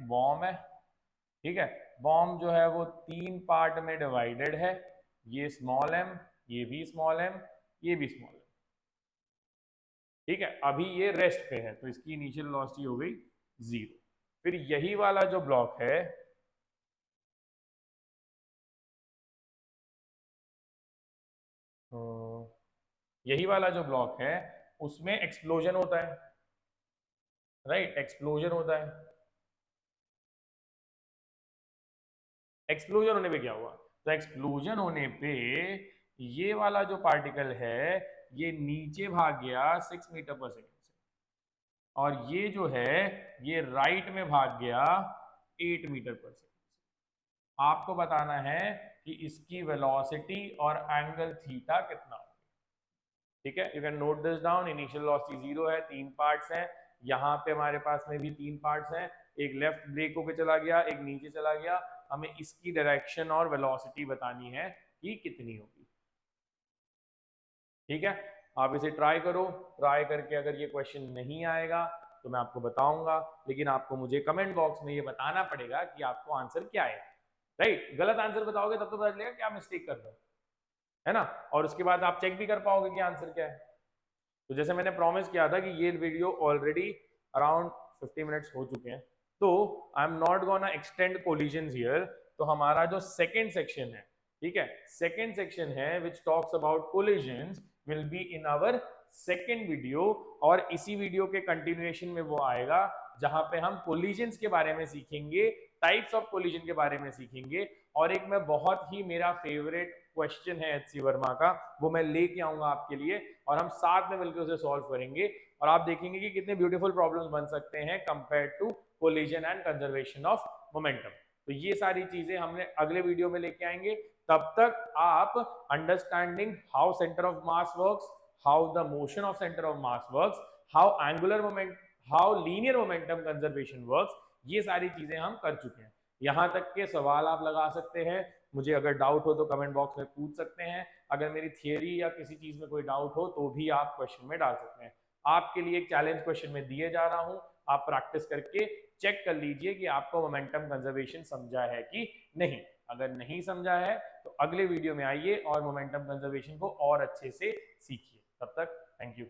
बॉम्ब है। ठीक है, बॉम्ब जो है वो 3 पार्ट में डिवाइडेड है, ये स्मॉल एम, ये भी स्मॉल एम, ये भी स्मॉल एम। ठीक है, अभी ये रेस्ट पे है तो इसकी इनिशियल वेलोसिटी हो गई 0। फिर यही वाला जो ब्लॉक है, यही वाला जो ब्लॉक है उसमें एक्सप्लोजन होता है, राइट, एक्सप्लोजन होता है। एक्सप्लोजन होने पे क्या हुआ, तो एक्सप्लोजन होने पे ये वाला जो पार्टिकल है ये नीचे भाग गया 6 मीटर पर सेकेंड से, और ये जो है ये राइट में भाग गया 8 मीटर पर सेकेंड से। आपको बताना है कि इसकी वेलोसिटी और एंगल थीटा कितना हो। ठीक है, you can note this down. Initial velocity 0 है, 3 पार्ट्स हैं, यहाँ पे हमारे पास में भी 3 पार्ट्स हैं, एक लेफ्ट ब्रेक होके चला गया, एक नीचे चला गया। हमें इसकी डायरेक्शन और वेलोसिटी बतानी है कि कितनी होगी। ठीक है, आप इसे ट्राई करो, ट्राई करके अगर ये क्वेश्चन नहीं आएगा तो मैं आपको बताऊंगा, लेकिन आपको मुझे कमेंट बॉक्स में ये बताना पड़ेगा कि आपको आंसर क्या है। राइट, गलत आंसर बताओगे तब तो पता चलेगा क्या मिस्टेक कर रहे हो, है ना, और उसके बाद आप चेक भी कर पाओगे कि आंसर क्या है। तो जैसे मैंने प्रॉमिस किया था कि ये वीडियो ऑलरेडी अराउंड 50 मिनट्स हो चुके हैं, तो I am not gonna extend collision here. तो हमारा जो सेकेंड सेक्शन है, ठीक है, सेकेंड सेक्शन है which talks about collisions, will be in our second video, और इसी वीडियो के कंटिन्यूएशन में वो आएगा जहां पे हम कोलिजन्स के बारे में सीखेंगे, टाइप्स ऑफ कोलिजन के बारे में सीखेंगे, और एक मैं बहुत ही मेरा फेवरेट क्वेश्चन है एचसी वर्मा का, वो मैं लेके आऊंगा आपके लिए, और हम साथ में मिलकर उसे सॉल्व करेंगे, और आप देखेंगे कि कितने ब्यूटीफुल प्रॉब्लम्स बन सकते हैं compare to collision and conservation of momentum. तो ये सारी चीजें हमने अगले वीडियो में लेके आएंगे। तब तक आप understanding how centre of mass works, how the motion of centre of mass works, how angular moment, how linear momentum conservation works, ये सारी चीजें हम कर चुके हैं। यहां तक के सवाल आप लगा सकते हैं, मुझे अगर डाउट हो तो कमेंट बॉक्स में पूछ सकते हैं, अगर मेरी थियरी या किसी चीज में कोई डाउट हो तो भी आप क्वेश्चन में डाल सकते हैं। आपके लिए एक चैलेंज क्वेश्चन में दिए जा रहा हूं, आप प्रैक्टिस करके चेक कर लीजिए कि आपको मोमेंटम कंजर्वेशन समझा है कि नहीं। अगर नहीं समझा है तो अगले वीडियो में आइए और मोमेंटम कंजर्वेशन को और अच्छे से सीखिए। तब तक थैंक यू।